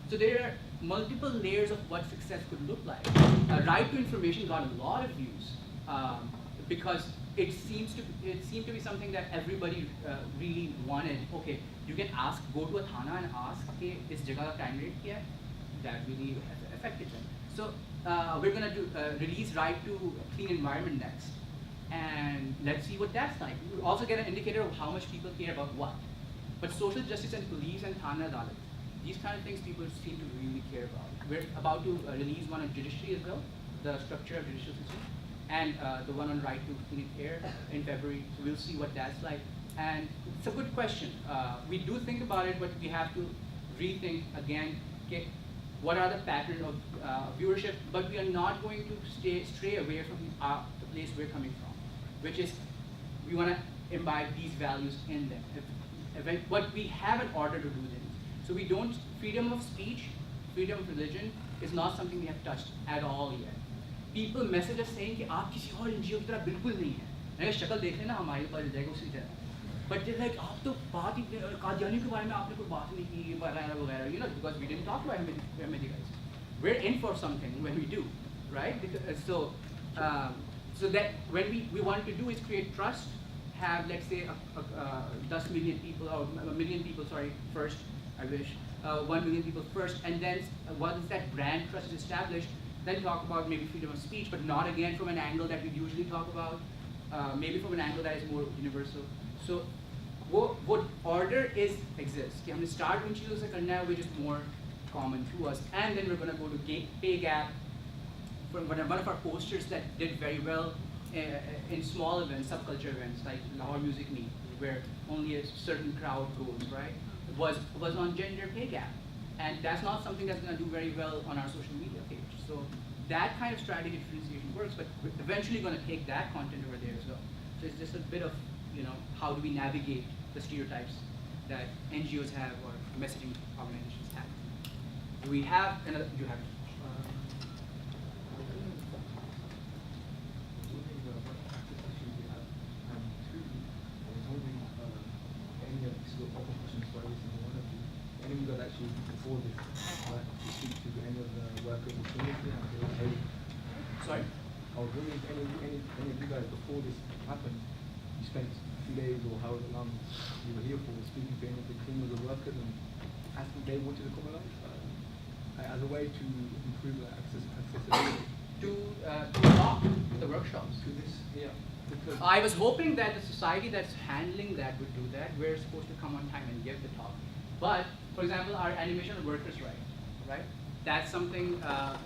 So there are multiple layers of what success could look like. Right to information got a lot of views because it seemed to be something that everybody really wanted. Okay, you can go to a thana and ask, hey, is jagah ka crime rate kya hai? That really affected them. So we're going to release right to clean environment next, and let's see what that's like. We'll also get an indicator of how much people care about what. But social justice and police and thana adalat, these kind of things people seem to really care about. We're about to release one on judiciary as well, the structure of judicial system, and the one on right to clean air in February. So we'll see what that's like. And it's a good question. We do think about it, but we have to rethink again, okay, what are the patterns of viewership, but we are not going to stray away from the place we're coming from, which is we want to imbibe these values in them. But we have an order to do things. So we don't, freedom of speech, freedom of religion is not something we have touched at all yet. People message us saying कि आप किसी और NGO की तरह बिल्कुल नहीं है. अगर शक्ल देख लेना हमारे पास जाएगा उसी तरह. But they're like, आप तो बात ही कादियानियों के बारे में आपने कोई बात नहीं की वगैरह वगैरह, you know, because we didn't talk about Ahmadi guys. We're in for something when we do, right? Because, so that when we want to do is create trust, have, let's say 10 million people or a million people, sorry, first, I wish, 1 million people first, and then once that brand trust is established, then talk about maybe freedom of speech, but not again from an angle that we usually talk about, maybe from an angle that is more universal. So what order exists, कि हमने start उन चीज़ों से करना है which is more common to us, and then we're going to go to pay gap. From one of our posters that did very well in small events, subculture events like Lahore Music Meet, where only a certain crowd goes, right, was on gender pay gap, and that's not something that's going to do very well on our social media page. So that kind of strategy differentiation works, but we're eventually going to take that content over there as well. So it's just a bit of, you know, how do we navigate the stereotypes that NGOs have or messaging organizations have. Do we have another? You have. Anyone that actually before this, to speak to any of the workers in the community and they were able. Sorry? I was wondering if any of you guys before this happened, you spent a few days or however long you were here for speaking to any of the cleaners or workers and asking if they wanted to come along as a way to improve the accessibility. To talk the workshops. To this, yeah. Because I was hoping that the society that's handling that would do that. We're supposed to come on time and give the talk. But, for example, our animation on workers' rights, right? That's something,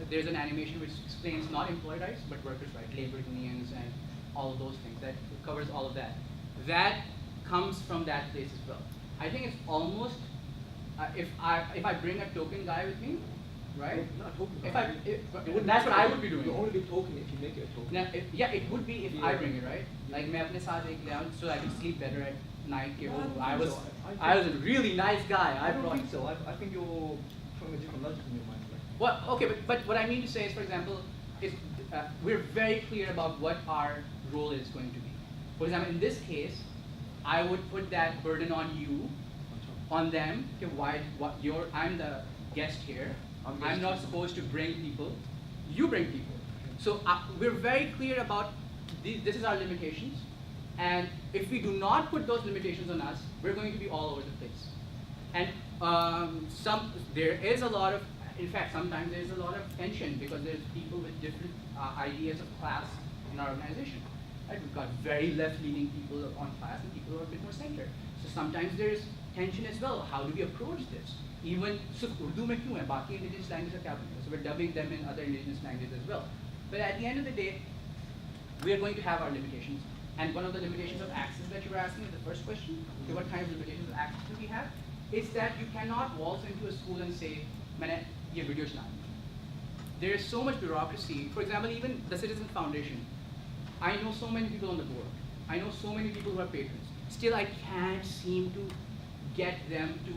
there's an animation which explains not employee rights, but workers' rights, labor unions and all of those things. That covers all of that. That comes from that place as well. I think it's almost, if I bring a token guy with me, right? Not token. That's what I would be doing. You only be token if you make it a token. Now, yeah, it would be if I bring it, right? Like, मैं अपने साथ एक ले आऊँ so I can sleep better at night. I was a really nice guy. I don't think so. I think you're putting a different logic in your mind. Like. Well, okay, but what I mean to say is, for example, we're very clear about what our role is going to be. For example, in this case, I would put that burden on you, on them. Okay, I'm the guest here. I'm not supposed to bring people. You bring people. So we're very clear about this is our limitations. And if we do not put those limitations on us, we're going to be all over the place. And there is a lot of, in fact, sometimes there's a lot of tension because there's people with different ideas of class in our organization. Right? We've got very left-leaning people on class and people who are a bit more centered. So sometimes there's tension as well. How do we approach this? Even so, Urdu mein kyun hai? Baki indigenous languages are kya? So we're dubbing them in other indigenous languages as well. But at the end of the day, we are going to have our limitations. And one of the limitations of access that you were asking in the first question, okay, what kind of limitations of access do we have? Is that you cannot waltz into a school and say, "Maine ye video chala." There is so much bureaucracy. For example, even the Citizen Foundation. I know so many people on the board. I know so many people who are patrons. Still, I can't seem to get them to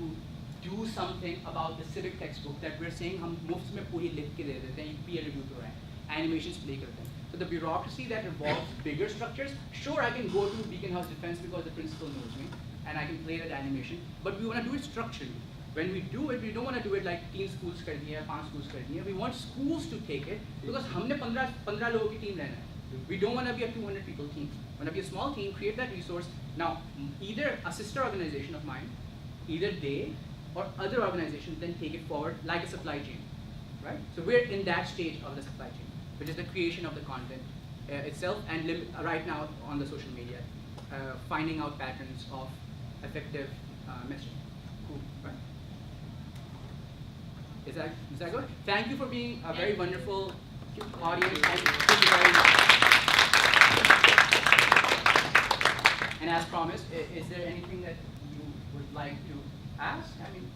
do something about the civic textbook that we're saying hum muft mein puri likh ke de dete hain, peer review kar rahe hain, animations play karte hain. So the bureaucracy that involves bigger structures, sure, I can go to Beacon House Defense because the principal knows me and I can play that animation, but we want to do it structurally. When we do it, we don't want to do it like 3 schools kar diya, 5 schools kar diya. We want schools to take it because humne 15 logon ki team lena hai. We don't want to be a 200 people team. We want to be a small team, create that resource. Now, either a sister organization of mine, either they or other organizations then take it forward like a supply chain, right? So we're in that stage of the supply chain, which is the creation of the content itself, and right now on the social media, finding out patterns of effective messaging. Cool, right? Is that good? Thank you for being a very wonderful audience. Thank you very much. And as promised, is there anything that you would like to ask? I mean,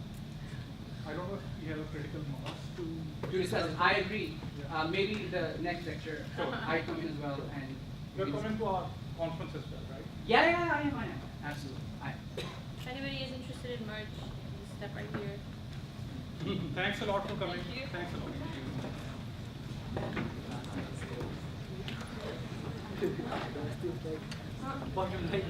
I don't know if you have a critical mass to discuss it. I agree. Yeah. Maybe the next lecture, I come in as well. And you're coming to our conference as well, right? Yeah, I am. Absolutely. If anybody is interested in merch, just step right here. Thanks a lot for coming. Thank you. Thanks a lot. Bottom line,